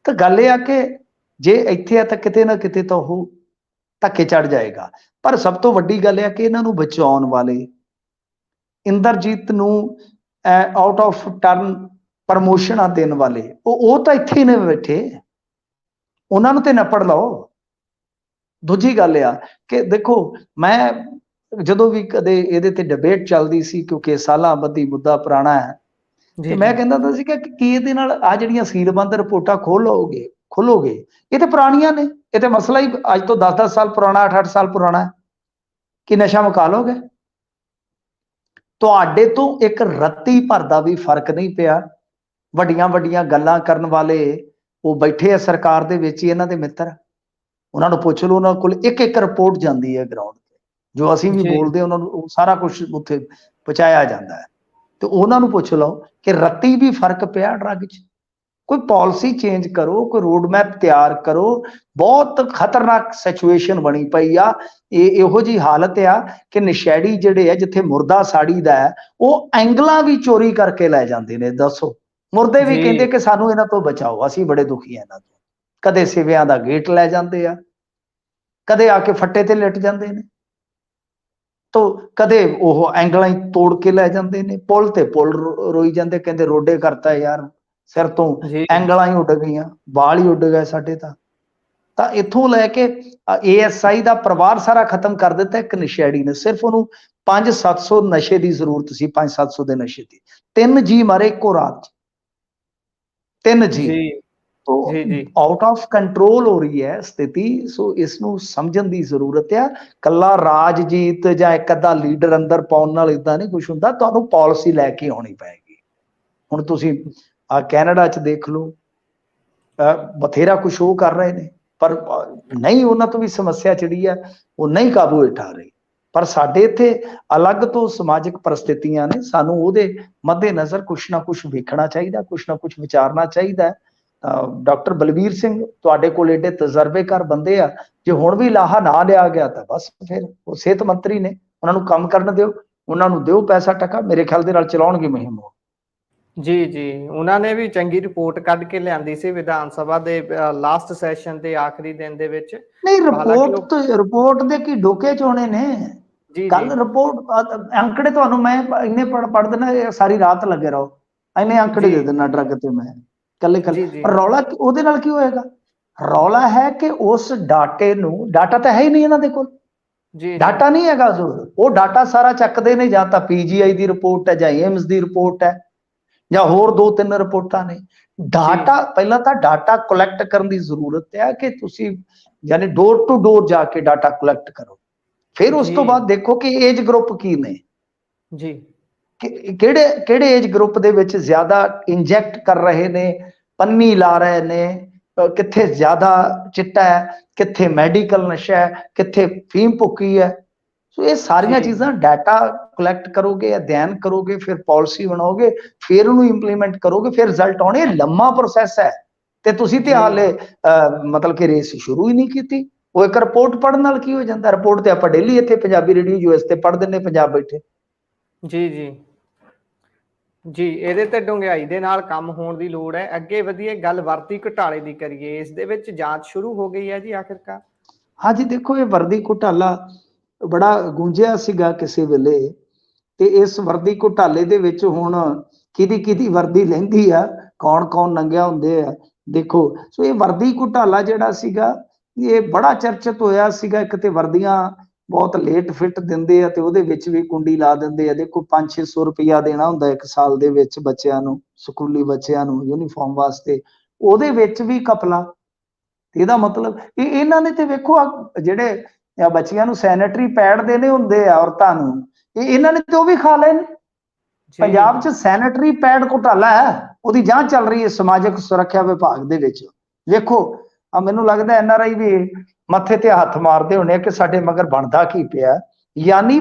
ਤਾਂ ਗੱਲ ਇਹ ਆ ਕਿ ਜੇ ਇੱਥੇ ਆ ਤਾਂ ਕਿਤੇ ਨਾ ਕਿਤੇ ਤਾਂ ਉਹ ਧੱਕੇ ਚੜ ਜਾਏਗਾ। ਪਰ ਸਭ ਤੋਂ ਵੱਡੀ ਗੱਲ ਹੈ ਕਿ ਇਹਨਾਂ ਨੂੰ ਬਚਾਉਣ ਵਾਲੇ ਇੰਦਰਜੀਤ ਨੂੰ ਆਊਟ ਆਫ ਟਰਨ ਪ੍ਰਮੋਸ਼ਨਾਂ ਦੇਣ ਵਾਲੇ ਉਹ ਤਾਂ ਇੱਥੇ ਹੀ ਨੇ ਬੈਠੇ, ਉਹਨਾਂ ਨੂੰ ਤੇ ਨੱਪੜ ਲਓ। ਦੂਜੀ ਗੱਲ ਆ ਕਿ ਦੇਖੋ, ਮੈਂ ਜਦੋਂ ਵੀ ਕਦੇ ਇਹਦੇ ਤੇ ਡਿਬੇਟ ਚੱਲਦੀ ਸੀ, ਕਿਉਂਕਿ ਸਾਲਾਂ ਬੱਧੀ ਮੁੱਦਾ ਪੁਰਾਣਾ ਹੈ, ਤੇ ਮੈਂ ਕਹਿੰਦਾ ਹੁੰਦਾ ਸੀ ਕਿ ਕੀ ਇਹਦੇ ਨਾਲ ਆ ਜਿਹੜੀਆਂ ਸੀਲਬੰਦ ਰਿਪੋਰਟਾਂ ਖੋਲੋਗੇ ਇਹ ਤੇ ਪੁਰਾਣੀਆਂ ਨੇ, ਇਹ ਤੇ ਮਸਲਾ ਹੀ ਅੱਜ ਤੋਂ 10-10 ਸਾਲ ਪੁਰਾਣਾ, 8-8 ਸਾਲ ਪੁਰਾਣਾ, ਕਿ ਨਸ਼ਾ ਮੁਕਾ ਲੋਗੇ। ਤੁਹਾਡੇ ਤੋਂ ਇੱਕ ਰੱਤੀ ਭਰ ਦਾ ਵੀ ਫਰਕ ਨਹੀਂ ਪਿਆ। ਵੱਡੀਆਂ ਵੱਡੀਆਂ ਗੱਲਾਂ ਕਰਨ ਵਾਲੇ ਉਹ ਬੈਠੇ ਆ ਸਰਕਾਰ ਦੇ ਵਿੱਚ ਹੀ, ਇਹਨਾਂ ਦੇ ਮਿੱਤਰ, ਉਹਨਾਂ ਨੂੰ ਪੁੱਛ ਲਓ, ਉਹਨਾਂ ਕੋਲ ਇੱਕ ਇੱਕ ਰਿਪੋਰਟ ਜਾਂਦੀ ਹੈ ਗਰਾਊਂਡ ਤੇ, ਜੋ ਅਸੀਂ ਵੀ ਬੋਲਦੇ ਉਹਨਾਂ ਨੂੰ ਸਾਰਾ ਕੁਝ ਉੱਥੇ ਪਹੁੰਚਾਇਆ ਜਾਂਦਾ ਹੈ। ਤੇ ਉਹਨਾਂ ਨੂੰ ਪੁੱਛ ਲਓ ਕਿ ਰੱਤੀ ਵੀ ਫਰਕ ਪਿਆ ਡਰੱਗ 'ਚ। ਕੋਈ ਪਾਲਿਸੀ ਚੇਂਜ ਕਰੋ, ਕੋਈ ਰੋਡ ਮੈਪ ਤਿਆਰ ਕਰੋ। ਬਹੁਤ ਖਤਰਨਾਕ ਸਿਚੁਏਸ਼ਨ ਬਣੀ ਪਈ ਆ। ਇਹੋ ਜੀ ਹਾਲਤ ਆ ਕਿ ਨਸ਼ੇੜੀ ਜਿਹੜੇ ਆ, ਜਿੱਥੇ ਮੁਰਦਾ ਸਾੜੀਦਾ ਹੈ, ਉਹ ਐਂਗਲਾਂ ਵੀ ਚੋਰੀ ਕਰਕੇ ਲੈ ਜਾਂਦੇ ਨੇ। ਦੱਸੋ, ਮੁਰਦੇ ਵੀ ਕਹਿੰਦੇ ਕਿ ਸਾਨੂੰ ਇਹਨਾਂ ਤੋਂ ਬਚਾਓ, ਅਸੀਂ ਬੜੇ ਦੁਖੀ ਆ ਇਹਨਾਂ ਤੋਂ। ਕਦੇ ਸਿਵਿਆਂ ਦਾ ਗੇਟ ਲੈ ਜਾਂਦੇ ਆ, ਕਦੇ ਆ ਕੇ ਫੱਟੇ ਤੇ ਲਿਟ ਜਾਂਦੇ ਨੇ, ਤੋ ਕਦੇ ਉਹ ਐਂਗਲਾਂ ਹੀ ਤੋੜ ਕੇ ਲੈ ਜਾਂਦੇ ਨੇ। ਪੁਲ ਤੇ ਪੁਲ ਰੋਈ ਜਾਂਦੇ, ਕਹਿੰਦੇ ਰੋਡੇ ਕਰਤਾ ਯਾਰ, ਸਿਰ ਤੋਂ ਐਂਗਲਾਂ ਹੀ ਉੱਡ ਗਈਆਂ, ਵਾਲ ਹੀ ਉੱਡ ਗਏ ਸਾਡੇ ਤਾਂ ਇੱਥੋਂ ਲੈ ਕੇ ASI ਦਾ ਪਰਿਵਾਰ ਸਾਰਾ ਖਤਮ ਕਰ ਦਿੱਤਾ ਇੱਕ ਨਸ਼ੇੜੀ ਨੇ। ਸਿਰਫ ਉਹਨੂੰ 500-700 ਨਸ਼ੇ ਦੀ ਜ਼ਰੂਰਤ ਸੀ, 500-700 ਦੇ ਨਸ਼ੇ ਦੀ। 3 ਜੀ ਮਾਰੇ ਇੱਕੋ ਰਾਤ 'ਚ, 3 ਜੀ। तो आउट ऑफ कंट्रोल हो रही है स्थिति। सो इसनू समझण दी जरूरत है। कल्ला राजजीत जां एक अद्धा लीडर अंदर पाउण नाल इदां नहीं कुछ हुंदा, तुहानू पॉलिसी लैके आउणी पैगी। हुण तुसीं कैनेडा च देख लो, बथेरा कुछ वो कर रहे ने, पर नहीं, उन्हां तो भी समस्या जिहड़ी है वो नहीं काबू हेठ आ रही। पर साडे इत्थे अलग तो समाजिक परिस्थितियां ने, सानू उहदे मद्देनज़र कुछ ना कुछ वेखना चाहिदा, कुछ ना कुछ विचारना चाहिदा है। डॉक्टर बलबीर सिंह तुहाडे कोल एडे तजर्बेकार बंदे आ, जे हुण भी लाहा ना लिया गया तो बस फिर वो सेहत मंत्री ने, उन्हां नूं काम करन दिओ, उन्हां नूं दिओ पैसा टका, मेरे ख्याल दे नाल चलाउणगे मुहिम। जी, उन्होंने भी चंगी रिपोर्ट कढ के लिआंदी सी विधान सभा दे लास्ट सैशन दे आखिरी दिन दे विच। नहीं, रिपोर्ट दे की डोके चोणे ने, कल रिपोर्ट अंकड़े तुहानूं मैं इन्ने पढ़ देना, सारी रात लगे रहो, इन्ने अंकड़े दे देना ड्रग ते मैं कल्ले रौला ਉਹਦੇ ਨਾਲ ਕੀ ਹੋਏਗਾ। ਰੌਲਾ ਹੈ ਕਿ ਉਸ ਡਾਟੇ ਨੂੰ, ਡਾਟਾ ਤਾਂ ਹੈ ਹੀ ਨਹੀਂ ਇਹਨਾਂ ਦੇ ਕੋਲ, ਡਾਟਾ ਨਹੀਂ ਹੈਗਾ ਜ਼ਰੂਰ। ਉਹ ਡਾਟਾ ਸਾਰਾ ਚੱਕਦੇ ਨੇ, ਜਾਂ ਤਾਂ PGI ਦੀ ਰਿਪੋਰਟ ਹੈ, ਜਾਂ AIMS ਦੀ ਰਿਪੋਰਟ ਹੈ, ਜਾਂ ਹੋਰ 2-3 ਰਿਪੋਰਟਾਂ ਨੇ। ਡਾਟਾ ਪਹਿਲਾਂ ਤਾਂ ਡਾਟਾ ਕਲੈਕਟ ਕਰਨ ਦੀ ਜ਼ਰੂਰਤ ਹੈ ਕਿ ਤੁਸੀਂ ਯਾਨੀ ਡੋਰ ਟੂ ਡੋਰ ਜਾ ਕੇ ਡਾਟਾ ਕਲੈਕਟ ਕਰੋ। ਫਿਰ ਉਸ ਤੋਂ ਬਾਅਦ ਦੇਖੋ ਕਿ ਏਜ ਗਰੁੱਪ ਕੀ ਨੇ ਜੀ, ਕਿਹੜੇ ਏਜ ਗਰੁੱਪ ਦੇ ਵਿੱਚ ਜ਼ਿਆਦਾ ਇੰਜੈਕਟ ਕਰ ਰਹੇ ਨੇ, ਪੰਨੀ ਲਾ ਰਹੇ ਨੇ, ਕਿੱਥੇ ਜ਼ਿਆਦਾ ਚਿੱਟਾ ਹੈ, ਕਿੱਥੇ ਮੈਡੀਕਲ ਨਸ਼ਾ ਹੈ, ਕਿੱਥੇ ਫੀਮ ਭੁੱਕੀ ਹੈ। ਸੋ ਇਹ ਸਾਰੀਆਂ ਚੀਜ਼ਾਂ ਡਾਟਾ ਕਲੈਕਟ ਕਰੋਗੇ, ਅਧਿਐਨ ਕਰੋਗੇ, ਫਿਰ ਪਾਲਿਸੀ ਬਣਾਓਗੇ, ਫਿਰ ਉਹਨੂੰ ਇੰਪਲੀਮੈਂਟ ਕਰੋਗੇ, ਫਿਰ ਰਿਜ਼ਲਟ ਆਉਣੇ। ਲੰਮਾ ਪ੍ਰੋਸੈਸ ਹੈ ਤੇ ਤੁਸੀਂ ਤੇ ਹਾਲੇ ਮਤਲਬ ਕਿ ਰੇਸ ਸ਼ੁਰੂ ਹੀ ਨਹੀਂ ਕੀਤੀ। ਉਹ ਇੱਕ ਰਿਪੋਰਟ ਪੜ੍ਹਨ ਨਾਲ ਕੀ ਹੋ ਜਾਂਦਾ। ਰਿਪੋਰਟ ਤੇ ਆਪਾਂ ਡੇਲੀ ਇੱਥੇ ਪੰਜਾਬੀ ਰੇਡੀਓ US ਤੇ ਪੜ੍ਹਦੇ ਨੇ, ਪੰਜਾਬ ਬੈਠੇ। ਜੀ ਇਹਦੇ ਤੇ ਡੂੰਘਾਈ ਦੇ ਨਾਲ ਕੰਮ ਹੋਣ ਦੀ ਲੋੜ ਹੈ। ਅੱਗੇ ਵਧੀਏ, ਗੱਲ ਵਰਦੀ ਘੁਟਾਲੇ ਦੀ ਕਰੀਏ। ਇਸ ਦੇ ਵਿੱਚ ਜਾਂਚ ਸ਼ੁਰੂ ਹੋ ਗਈ ਹੈ ਜੀ ਆਖਿਰਕਾਰ। ਹਾਂਜੀ, ਦੇਖੋ, ਇਹ ਵਰਦੀ ਘੁਟਾਲਾ ਬੜਾ ਗੂੰਜਿਆ ਸੀਗਾ ਕਿਸੇ ਵੇਲੇ, ਤੇ ਇਸ ਵਰਦੀ ਘੁਟਾਲੇ ਦੇ ਵਿੱਚ ਹੁਣ ਕਿਹਦੀ ਵਰਦੀ ਲਹਿੰਦੀ ਆ, ਕੌਣ ਨੰਗਿਆ ਹੁੰਦੇ ਆ, ਦੇਖੋ। ਸੋ ਇਹ ਵਰਦੀ ਘੁਟਾਲਾ ਜਿਹੜਾ ਸੀਗਾ, ਇਹ ਬੜਾ ਚਰਚਿਤ ਹੋਇਆ ਸੀਗਾ। ਇੱਕ ਤੇ ਵਰਦੀਆਂ ਬਹੁਤ ਲੇਟ ਫਿੱਟ ਦਿੰਦੇ ਆ, ਤੇ ਉਹਦੇ ਵਿੱਚ ਵੀ ਕੁੰਡੀ ਲਾ ਦਿੰਦੇ ਆ। ਦੇਖੋ, 500-600 ਰੁਪਇਆ ਦੇਣਾ ਹੁੰਦਾ ਇੱਕ ਸਾਲ ਦੇ ਵਿੱਚ ਬੱਚਿਆਂ ਨੂੰ, ਸਕੂਲੀ ਬੱਚਿਆਂ ਨੂੰ ਯੂਨੀਫਾਰਮ ਵਾਸਤੇ, ਉਹਦੇ ਵਿੱਚ ਵੀ ਕਪਲਾ। ਇਹਦਾ ਮਤਲਬ ਇਹਨਾਂ ਨੇ ਤੇ ਵੇਖੋ, ਜਿਹੜੇ ਬੱਚਿਆਂ ਨੂੰ ਸੈਨੇਟਰੀ ਪੈਡ ਦੇਣੇ ਹੁੰਦੇ ਆ ਔਰਤਾਂ ਨੂੰ, ਇਹਨਾਂ ਨੇ ਤੇ ਉਹ ਵੀ ਖਾ ਲਏ ਨੇ। ਪੰਜਾਬ 'ਚ ਸੈਨੇਟਰੀ ਪੈਡ ਘੁਟਾਲਾ ਹੈ, ਉਹਦੀ ਜਾਂਚ ਚੱਲ ਰਹੀ ਹੈ ਸਮਾਜਿਕ ਸੁਰੱਖਿਆ ਵਿਭਾਗ ਦੇ ਵਿੱਚ। ਵੇਖੋ, ਮੈਨੂੰ ਲੱਗਦਾ NRI ਵੀ ਮੱਥੇ ਤੇ ਹੱਥ ਮਾਰਦੇ ਹੋਣੇ ਕਿ ਸਾਡੇ ਮਗਰ ਬਣਦਾ ਕੀ ਪਿਆ। ਯਾਨੀ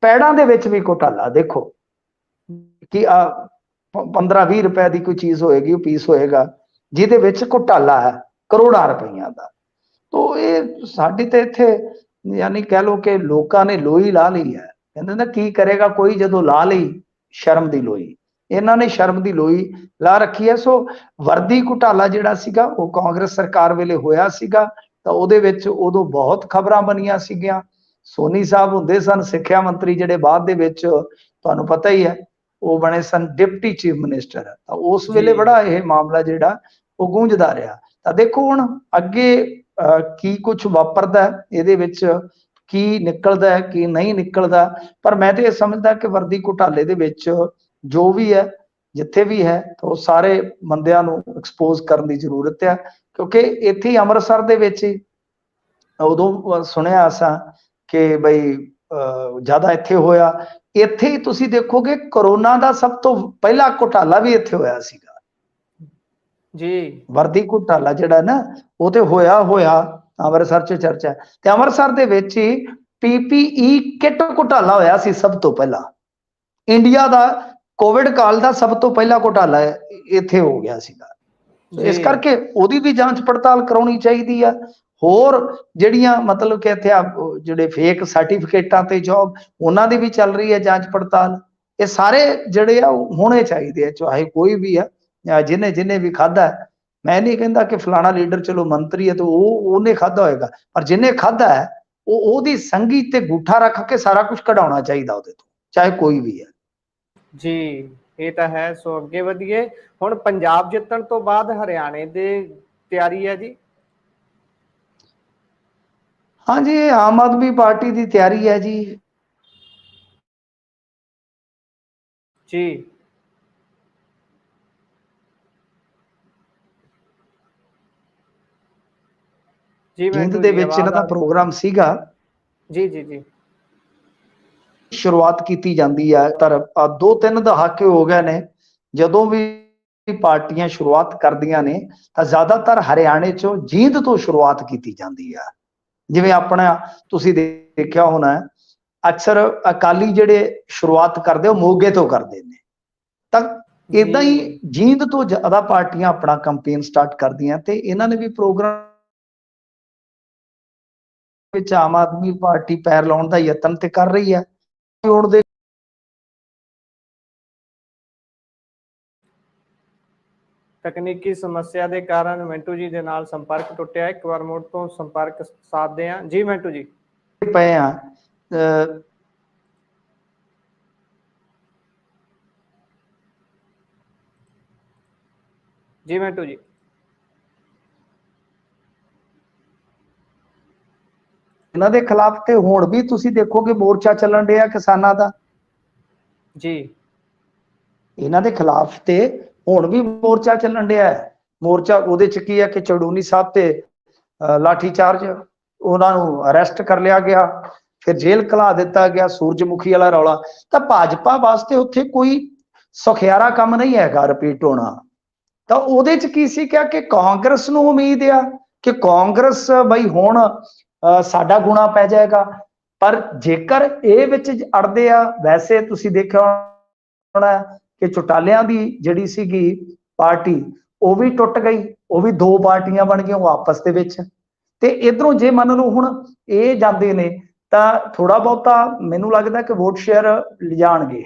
ਪੈੜਾਂ ਦੇ ਵਿੱਚ ਵੀ ਘੁਟਾਲਾ। ਦੇਖੋ ਕਿ 15-20 ਰੁਪਏ ਦੀ ਕੋਈ ਚੀਜ਼ ਹੋਏਗੀ, ਉਹ ਪੀਸ ਹੋਏਗਾ, ਜਿਹਦੇ ਵਿੱਚ ਘੁਟਾਲਾ ਹੈ ਕਰੋੜਾਂ ਰੁਪਈਆਂ ਦਾ। ਤੋ ਇਹ ਸਾਡੀ ਤੇ ਇੱਥੇ ਯਾਨੀ ਕਹਿ ਲਓ ਕਿ ਲੋਕਾਂ ਨੇ ਲੋਈ ਲਾ ਲਈ ਹੈ। ਕਹਿੰਦੇ ਨਾ ਕੀ ਕਰੇਗਾ ਕੋਈ, ਜਦੋਂ ਲਾ ਲਈ ਸ਼ਰਮ ਦੀ ਲੋਈ। ਇਹਨਾਂ ਨੇ ਸ਼ਰਮ ਦੀ ਲੋਈ ਲਾ ਰੱਖੀ ਹੈ। ਸੋ ਵਰਦੀ ਘੁਟਾਲਾ ਜਿਹੜਾ ਸੀਗਾ ਉਹ ਕਾਂਗਰਸ ਸਰਕਾਰ ਵੇਲੇ ਹੋਇਆ ਸੀਗਾ। ਤਾਂ ਉਹਦੇ ਵਿੱਚ ਉਦੋਂ ਬਹੁਤ ਖਬਰਾਂ ਬਣੀਆਂ ਸੀਗੀਆਂ। ਸੋਨੀ ਸਾਹਿਬ ਹੁੰਦੇ ਸਨ ਸਿੱਖਿਆ ਮੰਤਰੀ, ਜਿਹੜੇ ਬਾਅਦ ਦੇ ਵਿੱਚ ਤੁਹਾਨੂੰ ਪਤਾ ਹੀ ਹੈ ਉਹ ਬਣੇ ਸਨ ਡਿਪਟੀ ਚੀਫ ਮਿਨਿਸਟਰ। ਤਾਂ ਉਸ ਵੇਲੇ ਜੀ ਬੜਾ ਇਹ ਮਾਮਲਾ ਜਿਹੜਾ ਉਹ ਗੂੰਜਦਾ ਰਿਹਾ। ਤਾਂ ਦੇਖੋ ਹੁਣ ਅੱਗੇ ਕੀ ਕੁਝ ਵਾਪਰਦਾ ਇਹਦੇ ਵਿੱਚ, ਕੀ ਨਿਕਲਦਾ ਹੈ ਕੀ ਨਹੀਂ ਨਿਕਲਦਾ। ਪਰ ਮੈਂ ਤੇ ਇਹ ਸਮਝਦਾ ਕਿ ਵਰਦੀ ਘੁਟਾਲੇ ਦੇ ਵਿੱਚ ਜੋ ਵੀ ਹੈ, ਜਿੱਥੇ ਵੀ ਹੈ, ਉਹ ਸਾਰੇ ਬੰਦਿਆਂ ਨੂੰ ਐਕਸਪੋਜ਼ ਕਰਨ ਦੀ ਜ਼ਰੂਰਤ ਹੈ। ਕਿਉਂਕਿ ਇੱਥੇ ਹੀ ਅੰਮ੍ਰਿਤਸਰ ਦੇ ਵਿੱਚ ਹੀ ਉਦੋਂ ਸੁਣਿਆ ਅਸਾਂ ਕਿ ਬਈ ਜ਼ਿਆਦਾ ਇੱਥੇ ਹੋਇਆ। ਇੱਥੇ ਹੀ ਤੁਸੀਂ ਦੇਖੋਗੇ ਕਰੋਨਾ ਦਾ ਸਭ ਤੋਂ ਪਹਿਲਾ ਘੁਟਾਲਾ ਵੀ ਇੱਥੇ ਹੋਇਆ ਸੀਗਾ ਜੀ ਵਰਦੀ ਘੁਟਾਲਾ ਜਿਹੜਾ ਨਾ, ਉਹ ਤੇ ਹੋਇਆ ਅੰਮ੍ਰਿਤਸਰ 'ਚ ਚਰਚਾ। ਤੇ ਅੰਮ੍ਰਿਤਸਰ ਦੇ ਵਿੱਚ ਹੀ PPE ਕਿੱਟ ਘੁਟਾਲਾ ਹੋਇਆ ਸੀ ਸਭ ਤੋਂ ਪਹਿਲਾਂ। ਇੰਡੀਆ ਦਾ ਕੋਵਿਡ ਕਾਲ ਦਾ ਸਭ ਤੋਂ ਪਹਿਲਾ ਘੁਟਾਲਾ ਇੱਥੇ ਹੋ ਗਿਆ ਸੀਗਾ। ਇਸ ਕਰਕੇ ਉਹਦੀ ਵੀ ਜਾਂਚ ਪੜਤਾਲ ਕਰਾਉਣੀ ਚਾਹੀਦੀ ਆ। ਹੋਰ ਜਿਹੜੀਆਂ ਮਤਲਬ ਕਿ ਇੱਥੇ ਜਿਹੜੇ ਫੇਕ ਸਰਟੀਫਿਕੇਟਾਂ ਤੇ ਜੌਬ, ਉਹਨਾਂ ਦੀ ਵੀ ਚੱਲ ਰਹੀ ਹੈ ਜਾਂਚ ਪੜਤਾਲ। ਇਹ ਸਾਰੇ ਜਿਹੜੇ ਆ ਹੋਣੇ ਚਾਹੀਦੇ ਆ, ਚਾਹੇ ਕੋਈ ਵੀ ਆ, ਜਿਹਨੇ ਵੀ ਖਾਧਾ। ਮੈਂ ਨਹੀਂ ਕਹਿੰਦਾ ਕਿ ਫਲਾਣਾ ਲੀਡਰ ਚਲੋ ਮੰਤਰੀ ਹੈ ਤੇ ਉਹਨੇ ਖਾਧਾ ਹੋਏਗਾ, ਪਰ ਜਿਹਨੇ ਖਾਧਾ ਹੈ ਉਹਦੀ ਸੰਗੀ ਤੇ ਗੂਠਾ ਰੱਖ ਕੇ ਸਾਰਾ ਕੁਝ ਕਢਾਉਣਾ ਚਾਹੀਦਾ ਉਹਦੇ ਤੋਂ, ਚਾਹੇ ਕੋਈ ਵੀ ਹੈ। ਜੀ ਇਹ ਤਾਂ ਹੈ। ਸੋ ਅੱਗੇ ਵਧੀਏ। ਹੁਣ ਪੰਜਾਬ ਜਿੱਤਣ ਤੋਂ ਬਾਅਦ ਹਰਿਆਣੇ ਦੇ ਤਿਆਰੀ ਹੈ ਜੀ। ਹਾਂਜੀ, ਇਹ ਆਮ ਆਦਮੀ ਪਾਰਟੀ ਦੀ ਤਿਆਰੀ ਹੈ ਜੀ। ਜੀ ਜੀਂਦ ਦੇ ਵਿੱਚ ਇਹਨਾਂ ਦਾ ਪ੍ਰੋਗਰਾਮ ਸੀਗਾ। ਜੀ ਜੀ ਜੀ ਸ਼ੁਰੂਆਤ ਕੀਤੀ ਜਾਂਦੀ ਹੈ। ਪਰ 2-3 ਦਹਾਕੇ ਹੋ ਗਏ ਨੇ ਜਦੋਂ ਵੀ ਪਾਰਟੀਆਂ ਸ਼ੁਰੂਆਤ ਕਰਦੀਆਂ ਨੇ ਤਾਂ ਜ਼ਿਆਦਾਤਰ ਹਰਿਆਣੇ ਚੋਂ ਜੀਂਦ ਤੋਂ ਸ਼ੁਰੂਆਤ ਕੀਤੀ ਜਾਂਦੀ ਆ। ਜਿਵੇਂ ਆਪਣਾ ਤੁਸੀਂ ਦੇਖਿਆ ਹੋਣਾ, ਅਕਸਰ ਅਕਾਲੀ ਜਿਹੜੇ ਸ਼ੁਰੂਆਤ ਕਰਦੇ ਉਹ ਮੋਗੇ ਤੋਂ ਕਰਦੇ ਨੇ। ਤਾਂ ਇਦਾਂ ਹੀ ਜੀਂਦ ਤੋਂ ਜ਼ਿਆਦਾ ਪਾਰਟੀਆਂ ਆਪਣਾ ਕੰਪੇਨ ਸਟਾਰਟ ਕਰਦੀਆਂ। ਤੇ ਇਹਨਾਂ ਨੇ ਵੀ ਪ੍ਰੋਗਰਾਮ ਵਿੱਚ ਆਮ ਆਦਮੀ ਪਾਰਟੀ ਪੈਰ ਲਾਉਣ ਦਾ ਯਤਨ ਤੇ ਕਰ ਰਹੀ ਹੈ। ਹੁਣ ਦੇ ਤਕਨੀਕੀ ਸਮੱਸਿਆ ਦੇ ਕਾਰਨ ਮਿੰਟੂ ਜੀ ਦੇ ਨਾਲ ਸੰਪਰਕ ਟੁੱਟਿਆ। ਇੱਕ ਵਾਰ ਮੁੜ ਤੋਂ ਸੰਪਰਕ ਸਾਧਦੇ ਹਾਂ। ਜੀ ਮਿੰਟੂ ਜੀ ਪਏ ਆ। ਜੀ ਮਿੰਟੂ ਜੀ ਇਹਨਾਂ ਦੇ ਖਿਲਾਫ ਤੇ ਹੁਣ ਵੀ ਤੁਸੀਂ ਦੇਖੋਗੇ ਮੋਰਚਾ ਚੱਲਣ ਡਿਆ ਕਿਸਾਨਾਂ ਦਾ। ਜੀ ਇਹਨਾਂ ਦੇ ਖਿਲਾਫ ਤੇ ਹੁਣ ਵੀ ਮੋਰਚਾ ਚੱਲਣ ਡਿਆ ਹੈ। ਮੋਰਚਾ ਉਹਦੇ ਚ ਕੀ ਹੈ ਕਿ ਚੜੂਨੀ ਸਾਹਿਬ ਤੇ ਲਾਠੀ ਚਾਰਜ, ਉਹਨਾਂ ਨੂੰ ਅਰੈਸਟ ਕਰ ਲਿਆ ਗਿਆ, ਫਿਰ ਜੇਲ੍ਹ ਘਲਾ ਦਿੱਤਾ ਗਿਆ। ਸੂਰਜਮੁਖੀ ਵਾਲਾ ਰੌਲਾ। ਤਾਂ ਭਾਜਪਾ ਵਾਸਤੇ ਉੱਥੇ ਕੋਈ ਸੁਖਿਆਰਾ ਕੰਮ ਨਹੀਂ ਹੈਗਾ ਰਿਪੀਟ ਹੋਣਾ। ਤਾਂ ਉਹਦੇ ਚ ਕੀ ਸੀ ਕਿਹਾ ਕਿ ਕਾਂਗਰਸ ਨੂੰ ਉਮੀਦ ਆ ਕਿ ਕਾਂਗਰਸ ਬਈ ਹੁਣ ਸਾਡਾ ਗੁਣਾ ਪੈ ਜਾਏਗਾ। ਪਰ ਜੇਕਰ ਇਹ ਵਿੱਚ ਅੜਦੇ ਆ, ਵੈਸੇ ਤੁਸੀਂ ਦੇਖਿਆ ਹੋਣਾ ਕਿ ਚੌਟਾਲਿਆਂ ਦੀ ਜਿਹੜੀ ਸੀਗੀ ਪਾਰਟੀ ਉਹ ਵੀ ਟੁੱਟ ਗਈ। ਉਹ ਵੀ 2 ਪਾਰਟੀਆਂ ਬਣ ਗਈਆਂ ਆਪਸ ਦੇ ਵਿੱਚ। ਤੇ ਇਧਰੋਂ ਜੇ ਮੰਨ ਲਓ ਹੁਣ ਇਹ ਜਾਂਦੇ ਨੇ ਤਾਂ ਥੋੜਾ ਬਹੁਤਾ ਮੈਨੂੰ ਲੱਗਦਾ ਕਿ ਵੋਟ ਸ਼ੇਅਰ ਲਿਜਾਣਗੇ।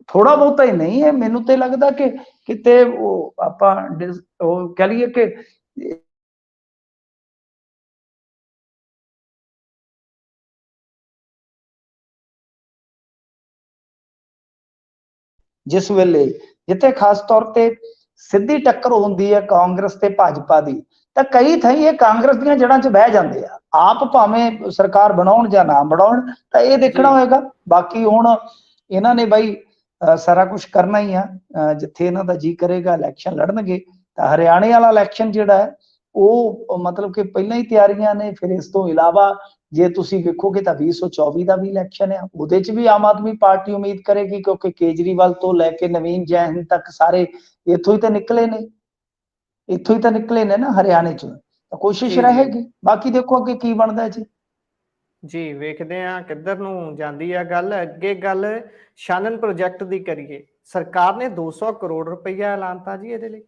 ਥੋੜਾ ਬਹੁਤਾ ਹੀ ਨਹੀਂ ਹੈ, ਮੈਨੂੰ ਤੇ ਲੱਗਦਾ ਕਿ ਕਿਤੇ ਉਹ ਆਪਾਂ ਉਹ ਕਹ ਲਈਏ ਕਿ ਜਿਸ ਵੇਲੇ ਜਿੱਥੇ ਖਾਸ ਤੌਰ ਤੇ ਸਿੱਧੀ ਟੱਕਰ ਹੁੰਦੀ ਹੈ ਕਾਂਗਰਸ ਤੇ ਭਾਜਪਾ ਦੀ, ਤਾਂ ਕਈ ਥਾਈਂ ਇਹ ਕਾਂਗਰਸ ਦੀਆਂ ਜੜ੍ਹਾਂ 'ਚ ਬਹਿ ਜਾਂਦੇ ਆ। ਆਪ ਭਾਵੇਂ ਸਰਕਾਰ ਬਣਾਉਣ ਜਾਂ ਨਾ ਬਣਾਉਣ, ਤਾਂ ਇਹ ਦੇਖਣਾ ਹੋਏਗਾ। ਬਾਕੀ ਹੁਣ ਇਹਨਾਂ ਨੇ ਬਾਈ ਸਾਰਾ ਕੁਝ ਕਰਨਾ ਹੀ ਆ। ਜਿੱਥੇ ਇਹਨਾਂ ਦਾ ਜੀ ਕਰੇਗਾ ਇਲੈਕਸ਼ਨ ਲੜਨਗੇ। ਤਾਂ ਹਰਿਆਣੇ ਵਾਲਾ ਇਲੈਕਸ਼ਨ ਜਿਹੜਾ ਹੈ ਉਹ ਮਤਲਬ ਕਿ ਪਹਿਲਾਂ ਹੀ ਤਿਆਰੀਆਂ ਨੇ। ਫਿਰ ਇਸ ਤੋਂ ਇਲਾਵਾ ਜੇ ਤੁਸੀਂ ਵੇਖੋਗੇ ਤਾਂ 2024 ਦਾ ਵੀ ਇਲੈਕਸ਼ਨ ਆ, ਉਹਦੇ 'ਚ ਵੀ ਆਮ ਆਦਮੀ ਪਾਰਟੀ ਉਮੀਦ ਕਰੇਗੀ, ਕਿਉਂਕਿ ਕੇਜਰੀਵਾਲ ਤੋਂ ਲੈ ਕੇ ਨਵੀਨ ਜੈਨ ਤੱਕ ਸਾਰੇ ਇੱਥੋਂ ਹੀ ਤਾਂ ਨਿਕਲੇ ਨੇ ਨਾ ਹਰਿਆਣੇ 'ਚ। ਤਾਂ ਕੋਸ਼ਿਸ਼ ਰਹੇਗੀ। ਬਾਕੀ ਦੇਖੋ ਅੱਗੇ ਕੀ ਬਣਦਾ ਜੀ। ਜੀ ਵੇਖਦੇ ਆ ਕਿੱਧਰ ਨੂੰ ਜਾਂਦੀ ਆ ਗੱਲ। ਅੱਗੇ ਗੱਲ ਸ਼ਾਨਨ ਪ੍ਰੋਜੈਕਟ ਦੀ ਕਰੀਏ। ਸਰਕਾਰ ਨੇ 200 ਕਰੋੜ ਰੁਪਈਆ ਐਲਾਨਤਾ ਜੀ ਇਹਦੇ ਲਈ।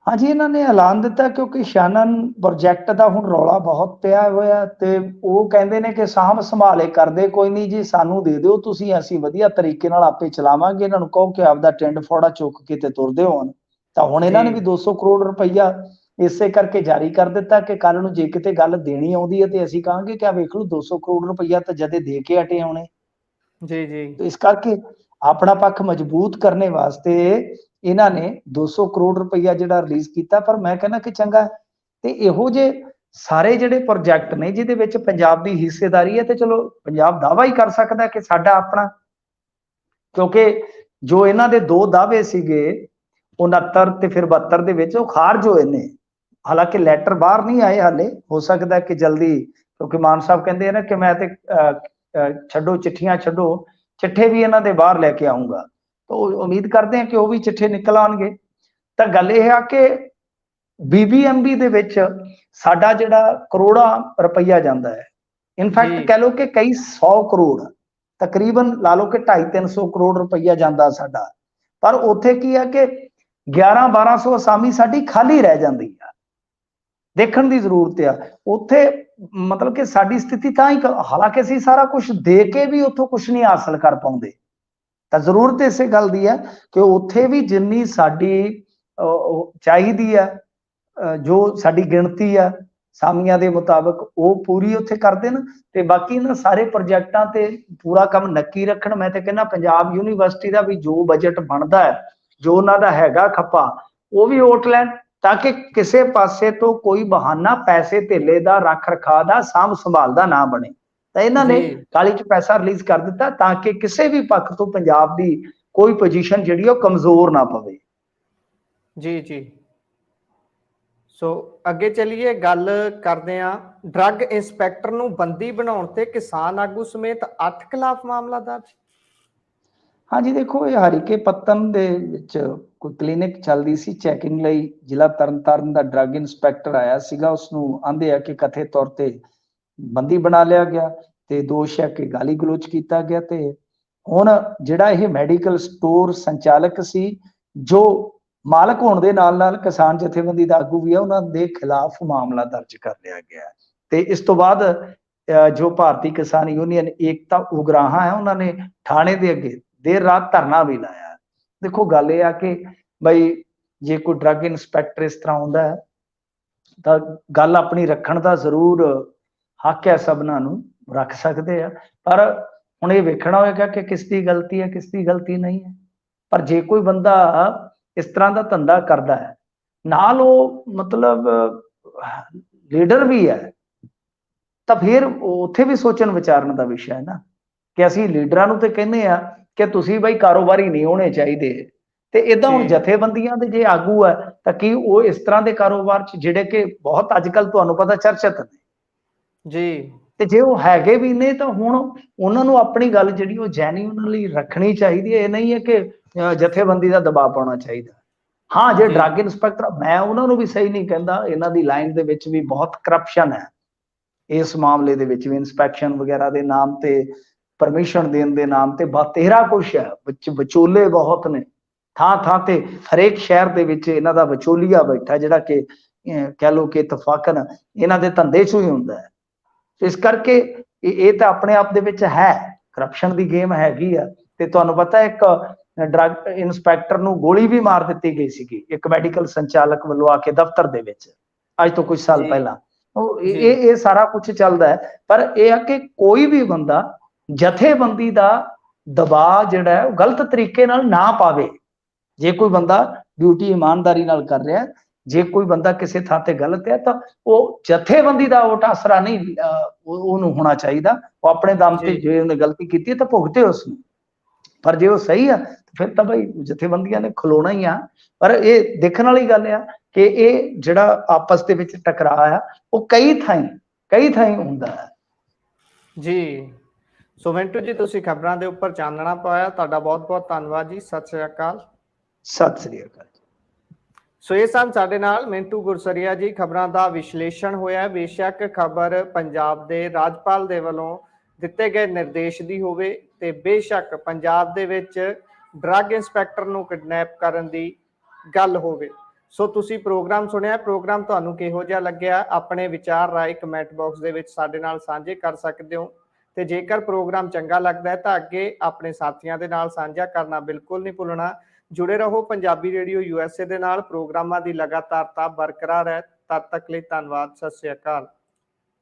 ਹਾਂਜੀ, ਇਹਨਾਂ ਨੇ ਐਲਾਨ ਦਿੱਤਾ ਕਿਉਂਕਿ ਸ਼ਾਨਨ ਪ੍ਰੋਜੈਕਟ ਦਾ ਹੁਣ ਰੌਲਾ ਬਹੁਤ ਪਿਆ ਹੋਇਆ। ਤੇ ਉਹ ਕਹਿੰਦੇ ਨੇ ਕਿ ਸਾਂਭ ਸੰਭਾਲੇ ਕਰਦੇ ਕੋਈ ਨਹੀਂ ਜੀ, ਸਾਨੂੰ ਦੇ ਦਿਓ ਤੁਸੀਂ, ਅਸੀਂ ਵਧੀਆ ਤਰੀਕੇ ਨਾਲ ਆਪੇ ਚਲਾਵਾਂਗੇ। ਇਹਨਾਂ ਨੂੰ ਕਹੋ ਕਿ ਆਪਦਾ ਟਿੰਡ ਫੋੜਾ ਚੁੱਕ ਕੇ ਤੇ ਤੁਰਦੇ ਹੋਣ। ਤਾਂ ਹੁਣ ਇਹਨਾਂ ਨੇ ਵੀ 200 ਕਰੋੜ ਰੁਪਈਆ ਇਸੇ ਕਰਕੇ ਜਾਰੀ ਕਰ ਦਿੱਤਾ ਕਿ ਕੱਲ ਨੂੰ ਜੇ ਕਿਤੇ ਗੱਲ ਦੇਣੀ ਆਉਂਦੀ ਹੈ ਤੇ ਅਸੀਂ ਕਹਾਂਗੇ ਕਿ ਆ ਵੇਖ ਲਓ 200 ਕਰੋੜ ਰੁਪਈਆ ਤਾਂ ਜਦੇ ਦੇ ਕੇ ਹਟੇ ਆਉਣੇ। ਜੀ ਜੀ ਇਸ ਕਰਕੇ ਆਪਣਾ ਪੱਖ ਮਜ਼ਬੂਤ ਕਰਨੇ ਵਾਸਤੇ ਇਹਨਾਂ ਨੇ 200 ਕਰੋੜ ਰੁਪਈਆ ਜਿਹੜਾ ਰਿਲੀਜ਼ ਕੀਤਾ। ਪਰ ਮੈਂ ਕਹਿੰਦਾ ਕਿ ਚੰਗਾ ਤੇ ਇਹੋ ਜਿਹੇ ਸਾਰੇ ਜਿਹੜੇ ਪ੍ਰੋਜੈਕਟ ਨੇ ਜਿਹਦੇ ਵਿੱਚ ਪੰਜਾਬ ਦੀ ਹਿੱਸੇਦਾਰੀ ਹੈ ਤੇ ਚਲੋ ਪੰਜਾਬ ਦਾਅਵਾ ਹੀ ਕਰ ਸਕਦਾ ਕਿ ਸਾਡਾ ਆਪਣਾ, ਕਿਉਂਕਿ ਜੋ ਇਹਨਾਂ ਦੇ ਦੋ ਦਾਅਵੇ ਸੀਗੇ 69 ਤੇ ਫਿਰ 72 ਦੇ ਵਿੱਚ ਉਹ ਖਾਰਜ ਹੋਏ ਨੇ। ਹਾਲਾਂਕਿ ਲੈਟਰ ਬਾਹਰ ਨਹੀਂ ਆਏ ਹਾਲੇ, ਹੋ ਸਕਦਾ ਕਿ ਜਲਦੀ, ਕਿਉਂਕਿ ਮਾਨ ਸਾਹਿਬ ਕਹਿੰਦੇ ਆ ਨਾ ਕਿ ਮੈਂ ਤੇ ਛੱਡੋ ਚਿੱਠੀਆਂ ਛੱਡੋ, ਚਿੱਠੇ ਵੀ ਇਹਨਾਂ ਦੇ ਬਾਹਰ ਲੈ ਕੇ ਆਉਂਗਾ। ਤਾਂ ਉਮੀਦ ਕਰਦੇ ਹਾਂ ਕਿ ਉਹ ਵੀ ਚਿੱਠੇ ਨਿਕਲ ਆਉਣਗੇ। ਤਾਂ ਗੱਲ ਇਹ ਆ ਕਿ BBMB ਦੇ ਵਿੱਚ ਸਾਡਾ ਜਿਹੜਾ ਕਰੋੜਾਂ ਰੁਪਈਆ ਜਾਂਦਾ ਹੈ, ਇਨਫੈਕਟ ਕਹਿ ਲਓ ਕਿ ਕਈ 100 ਕਰੋੜ, ਤਕਰੀਬਨ ਲਾ ਲਓ ਕਿ 250-300 ਕਰੋੜ ਰੁਪਈਆ ਜਾਂਦਾ ਸਾਡਾ। ਪਰ ਉੱਥੇ ਕੀ ਆ ਕਿ 1100-1200 ਅਸਾਮੀ ਸਾਡੀ ਖਾਲੀ ਰਹਿ ਜਾਂਦੀ ਆ। ਦੇਖਣ ਦੀ ਜ਼ਰੂਰਤ ਆ ਉੱਥੇ, ਮਤਲਬ ਕਿ ਸਾਡੀ ਸਥਿਤੀ ਤਾਂ ਹੀ, ਹਾਲਾਂਕਿ ਅਸੀਂ ਸਾਰਾ ਕੁਝ ਦੇ ਕੇ ਵੀ ਉੱਥੋਂ ਕੁਝ ਨਹੀਂ ਹਾਸਲ ਕਰ ਪਾਉਂਦੇ। ਤਾਂ ਜ਼ਰੂਰਤ ਇਸੇ ਗੱਲ ਦੀ ਹੈ ਕਿ ਉੱਥੇ ਵੀ ਜਿੰਨੀ ਸਾਡੀ ਚਾਹੀਦੀ ਆ, ਜੋ ਸਾਡੀ ਗਿਣਤੀ ਆ ਸਾਮੀਆਂ ਦੇ ਮੁਤਾਬਕ, ਉਹ ਪੂਰੀ ਉੱਥੇ ਕਰ ਦੇਣ ਤੇ ਬਾਕੀ ਇਹਨਾਂ ਸਾਰੇ ਪ੍ਰੋਜੈਕਟਾਂ ਤੇ ਪੂਰਾ ਕੰਮ ਨੱਕੀ ਰੱਖਣ। ਮੈਂ ਤੇ ਕਹਿੰਦਾ ਪੰਜਾਬ ਯੂਨੀਵਰਸਿਟੀ ਦਾ ਵੀ ਜੋ ਬਜਟ ਬਣਦਾ ਹੈ, ਜੋ ਉਹਨਾਂ ਦਾ ਹੈਗਾ ਖੱਪਾ, ਉਹ ਵੀ ਓਟ ਲੈਣ, ਤਾਂ ਕਿ ਕਿਸੇ ਪਾਸੇ ਤੋਂ ਕੋਈ ਬਹਾਨਾ ਪੈਸੇ ਧੇਲੇ ਦਾ, ਰੱਖ ਰਖਾਅ ਦਾ, ਸਾਂਭ ਸੰਭਾਲ ਦਾ ਨਾ ਬਣੇ। ਤਾਂ ਇਹਨਾਂ ਨੇ ਕਾਲੀ ਚ ਪੈਸਾ ਰਿਲੀਜ਼ ਕਰ ਦਿੱਤਾ ਤਾਂ ਕਿ ਕਿਸੇ ਵੀ ਪੱਖ ਤੋਂ ਪੰਜਾਬ ਦੀ ਕੋਈ ਪੋਜੀਸ਼ਨ ਜਿਹੜੀ ਉਹ ਕਮਜ਼ੋਰ ਨਾ ਪਵੇ। ਜੀ ਜੀ। ਸੋ ਅੱਗੇ ਚੱਲੀਏ, ਗੱਲ ਕਰਦੇ ਹਾਂ ਡਰੱਗ ਇੰਸਪੈਕਟਰ ਨੂੰ ਬੰਦੀ ਬਣਾਉਣ ਤੇ ਕਿਸਾਨ ਆਗੂ ਸਮੇਤ 8 ਖਿਲਾਫ ਮਾਮਲਾ ਦਰਜ। ਹਾਂਜੀ ਦੇਖੋ, ਇਹ ਹਰੀਕੇ ਪੱਤਨ ਦੇ ਵਿੱਚ ਕੋਈ ਕਲੀਨਿਕ ਚੱਲਦੀ ਸੀ ਚੈਕਿੰਗ ਲਈ, ਜ਼ਿਲ੍ਹਾ ਤਰਨਤਾਰਨ ਦਾ ਡਰੱਗ ਇੰਸਪੈਕਟਰ ਆਇਆ ਸੀਗਾ, ਉਸਨੂੰ ਆਂਦੇ ਆ ਕਿ ਕਥਿਤ ਤੌਰ ਤੇ ਬੰਦੀ ਬਣਾ ਲਿਆ ਗਿਆ ਤੇ ਦੋਸ਼ ਹੈ ਕਿ ਗਾਲੀ ਗਲੋਚ ਕੀਤਾ ਗਿਆ। ਤੇ ਹੁਣ ਜਿਹੜਾ ਇਹ ਮੈਡੀਕਲ ਸਟੋਰ ਸੰਚਾਲਕ ਸੀ, ਜੋ ਮਾਲਕ ਹੋਣ ਦੇ ਨਾਲ ਨਾਲ ਕਿਸਾਨ ਜਥੇਬੰਦੀ ਦਾ ਆਗੂ ਵੀ ਹੈ, ਉਹਨਾਂ ਦੇ ਖਿਲਾਫ ਮਾਮਲਾ ਦਰਜ ਕਰ ਲਿਆ ਗਿਆ। ਤੇ ਇਸ ਤੋਂ ਬਾਅਦ ਜੋ ਭਾਰਤੀ ਕਿਸਾਨ ਯੂਨੀਅਨ ਏਕਤਾ ਉਗਰਾਹਾਂ ਹੈ, ਉਹਨਾਂ ਨੇ ਥਾਣੇ ਦੇ ਅੱਗੇ ਦੇਰ ਰਾਤ ਧਰਨਾ ਵੀ ਲਾਇਆ। ਦੇਖੋ ਗੱਲ ਇਹ ਆ ਕਿ ਬਈ ਜੇ ਕੋਈ ਡਰੱਗ ਇੰਸਪੈਕਟਰ ਇਸ ਤਰ੍ਹਾਂ ਆਉਂਦਾ ਹੈ ਤਾਂ ਗੱਲ ਆਪਣੀ ਰੱਖਣ ਦਾ ਜ਼ਰੂਰ ਹੱਕ ਹੈ, ਸਭਨਾਂ ਨੂੰ ਰੱਖ ਸਕਦੇ ਆ। ਪਰ ਹੁਣ ਇਹ ਵੇਖਣਾ ਹੋਏਗਾ ਕਿ ਕਿਸ ਦੀ ਗਲਤੀ ਹੈ, ਕਿਸ ਦੀ ਗਲਤੀ ਨਹੀਂ ਹੈ। ਪਰ ਜੇ ਕੋਈ ਬੰਦਾ ਇਸ ਤਰ੍ਹਾਂ ਦਾ ਧੰਦਾ ਕਰਦਾ ਹੈ, ਨਾਲ ਉਹ ਮਤਲਬ ਲੀਡਰ ਵੀ ਹੈ, ਤਾਂ ਫਿਰ ਉੱਥੇ ਵੀ ਸੋਚਣ ਵਿਚਾਰਨ ਦਾ ਵਿਸ਼ਾ ਹੈ ਨਾ, ਕਿ ਅਸੀਂ ਲੀਡਰਾਂ ਨੂੰ ਤੇ ਕਹਿੰਦੇ ਆ ਕਿ ਤੁਸੀਂ ਬਈ ਕਾਰੋਬਾਰੀ ਨਹੀਂ ਹੋਣੇ ਚਾਹੀਦੇ। ਤੇ ਇਦਾਂ ਹੁਣ ਜਥੇਬੰਦੀਆਂ ਦੇ ਜੇ ਆਗੂ ਹੈ ਤਾਂ ਕੀ ਉਹ ਇਸ ਤਰ੍ਹਾਂ ਦੇ ਕਾਰੋਬਾਰ 'ਚ ਜਿਹੜੇ ਕਿ ਬਹੁਤ ਅੱਜ ਕੱਲ ਤੁਹਾਨੂੰ ਪਤਾ ਚਰਚਿਤ ਨੇ ਜੀ, ਤੇ ਜੇ ਉਹ ਹੈਗੇ ਵੀ ਨੇ ਤਾਂ ਹੁਣ ਉਹਨਾਂ ਨੂੰ ਆਪਣੀ ਗੱਲ ਜਿਹੜੀ ਉਹ ਜੈਨੂਇਨਲੀ ਰੱਖਣੀ ਚਾਹੀਦੀ ਹੈ। ਇਹ ਨਹੀਂ ਹੈ ਕਿ ਜਥੇਬੰਦੀ ਦਾ ਦਬਾਅ ਪਾਉਣਾ ਚਾਹੀਦਾ। ਹਾਂ, ਜੇ ਡਰੱਗ ਇੰਸਪੈਕਟਰ, ਮੈਂ ਉਹਨਾਂ ਨੂੰ ਵੀ ਸਹੀ ਨਹੀਂ ਕਹਿੰਦਾ, ਇਹਨਾਂ ਦੀ ਲਾਈਨ ਦੇ ਵਿੱਚ ਵੀ ਬਹੁਤ ਕਰਪਸ਼ਨ ਹੈ। ਇਸ ਮਾਮਲੇ ਦੇ ਵਿੱਚ ਵੀ ਇਨਸਪੈਕਸ਼ਨ ਵਗੈਰਾ ਦੇ ਨਾਮ ਤੇ, ਪਰਮਿਸ਼ਨ ਦੇਣ ਦੇ ਨਾਮ ਤੇ ਬਥੇਰਾ ਕੁਛ ਹੈ, ਵਿਚੋਲੇ ਬਹੁਤ ਨੇ ਥਾਂ ਥਾਂ ਤੇ। ਹਰੇਕ ਸ਼ਹਿਰ ਦੇ ਵਿੱਚ ਇਹਨਾਂ ਦਾ ਵਿਚੋਲੀਆ ਬੈਠਾ, ਜਿਹੜਾ ਕਿ ਕਹਿ ਲਓ ਕਿ ਇਤਫਾਕਨ ਇਹਨਾਂ ਦੇ ਧੰਦੇ 'ਚੋਂ ਹੀ ਹੁੰਦਾ ਹੈ। ਇਸ ਕਰਕੇ ਇਹ ਤਾਂ ਆਪਣੇ ਆਪ ਦੇ ਵਿੱਚ ਹੈ, ਕਰਪਸ਼ਨ ਦੀ ਗੇਮ ਹੈਗੀ ਆ। ਤੇ ਤੁਹਾਨੂੰ ਪਤਾ ਇੱਕ ਡਰੱਗ ਇੰਸਪੈਕਟਰ ਨੂੰ ਗੋਲੀ ਵੀ ਮਾਰ ਦਿੱਤੀ ਗਈ ਸੀਗੀ, ਇੱਕ ਮੈਡੀਕਲ ਸੰਚਾਲਕ ਵੱਲੋਂ ਆ ਕੇ ਦਫ਼ਤਰ ਦੇ ਵਿੱਚ, ਅੱਜ ਤੋਂ ਕੁਝ ਸਾਲ ਪਹਿਲਾਂ। ਇਹ ਸਾਰਾ ਕੁਝ ਚੱਲਦਾ ਹੈ। ਪਰ ਇਹ ਆ ਕਿ ਕੋਈ ਵੀ ਬੰਦਾ ਜਥੇਬੰਦੀ ਦਾ ਦਬਾਅ ਜਿਹੜਾ ਹੈ ਉਹ ਗਲਤ ਤਰੀਕੇ ਨਾਲ ਨਾ ਪਾਵੇ। ਜੇ ਕੋਈ ਬੰਦਾ ਡਿਊਟੀ ਇਮਾਨਦਾਰੀ ਨਾਲ ਕਰ ਰਿਹਾ, ਜੇ ਕੋਈ ਬੰਦਾ ਕਿਸੇ ਥਾਂ ਤੇ ਗਲਤ ਹੈ ਤਾਂ ਉਹ ਜਥੇਬੰਦੀ ਦਾ ਓਟ ਆਸਰਾ ਨਹੀਂ ਉਹਨੂੰ ਹੋਣਾ ਚਾਹੀਦਾ। ਉਹ ਆਪਣੇ ਦਮ ਤੇ ਜੇ ਉਹਨੇ ਗਲਤੀ ਕੀਤੀ ਤਾਂ ਭੁਗਤੇ ਉਸ ਨੂੰ। ਪਰ ਜੇ ਉਹ ਸਹੀ ਆ ਫਿਰ ਤਾਂ ਭਾਈ ਜਥੇਬੰਦੀਆਂ ਨੇ ਖਲੋਣਾ ਹੀ ਆ। ਪਰ ਇਹ ਦੇਖਣ ਵਾਲੀ ਗੱਲ ਆ ਕਿ ਇਹ ਜਿਹੜਾ ਆਪਸ ਦੇ ਵਿੱਚ ਟਕਰਾਅ ਆ ਉਹ ਕਈ ਥਾਈਂ ਹੁੰਦਾ ਹੈ। ਜੀ, ਸੋ ਮਿੰਟੂ ਜੀ, ਤੁਸੀਂ ਖਬਰਾਂ ਦੇ ਉੱਪਰ ਚਾਨਣਾ ਪਾਇਆ, ਤੁਹਾਡਾ ਬਹੁਤ ਬਹੁਤ ਧੰਨਵਾਦ ਜੀ। ਸਤਿ ਸ੍ਰੀ ਅਕਾਲ। ਸਤਿ ਸ੍ਰੀ ਅਕਾਲ। ਸੋ ਇਹ ਸਨ ਸਾਡੇ ਨਾਲ ਮਿੰਟੂ ਗੁਰਸਰੀਆ ਜੀ। ਖਬਰਾਂ ਦਾ ਵਿਸ਼ਲੇਸ਼ਣ ਹੋਇਆ। ਬੇਸ਼ੱਕ ਖਬਰ ਪੰਜਾਬ ਦੇ ਰਾਜਪਾਲ ਦੇ ਵੱਲੋਂ ਦਿੱਤੇ ਗਏ ਨਿਰਦੇਸ਼ ਦੀ ਹੋਵੇ ਤੇ ਬੇਸ਼ੱਕ ਪੰਜਾਬ ਦੇ ਵਿੱਚ ਡਰੱਗ ਇੰਸਪੈਕਟਰ ਨੂੰ ਕਿਡਨੈਪ ਕਰਨ ਦੀ ਗੱਲ ਹੋਵੇ। ਸੋ ਤੁਸੀਂ ਪ੍ਰੋਗਰਾਮ ਸੁਣਿਆ, ਪ੍ਰੋਗਰਾਮ ਤੁਹਾਨੂੰ ਕਿਹੋ ਜਿਹਾ ਲੱਗਿਆ, ਆਪਣੇ ਵਿਚਾਰ ਰਾਏ ਕਮੈਂਟ ਬਾਕਸ ਦੇ ਵਿੱਚ ਸਾਡੇ ਨਾਲ ਸਾਂਝੇ ਕਰ ਸਕਦੇ ਹੋ। ਤੇ ਜੇਕਰ ਪ੍ਰੋਗਰਾਮ ਚੰਗਾ ਲੱਗਦਾ ਹੈ ਤਾਂ ਅੱਗੇ ਆਪਣੇ ਸਾਥੀਆਂ ਦੇ ਨਾਲ ਸਾਂਝਾ ਕਰਨਾ ਬਿਲਕੁਲ ਨਹੀਂ ਭੁੱਲਣਾ। जुड़े रहो पंजाबी रेडियो यूएसए ਦੇ ਨਾਲ ਪ੍ਰੋਗਰਾਮਾਂ ਦੀ ਲਗਾਤਾਰਤਾ ਬਰਕਰਾਰ ਹੈ। ਤਦ ਤੱਕ ਲਈ ਧੰਨਵਾਦ। ਸਤਿ ਸ਼੍ਰੀ ਅਕਾਲ।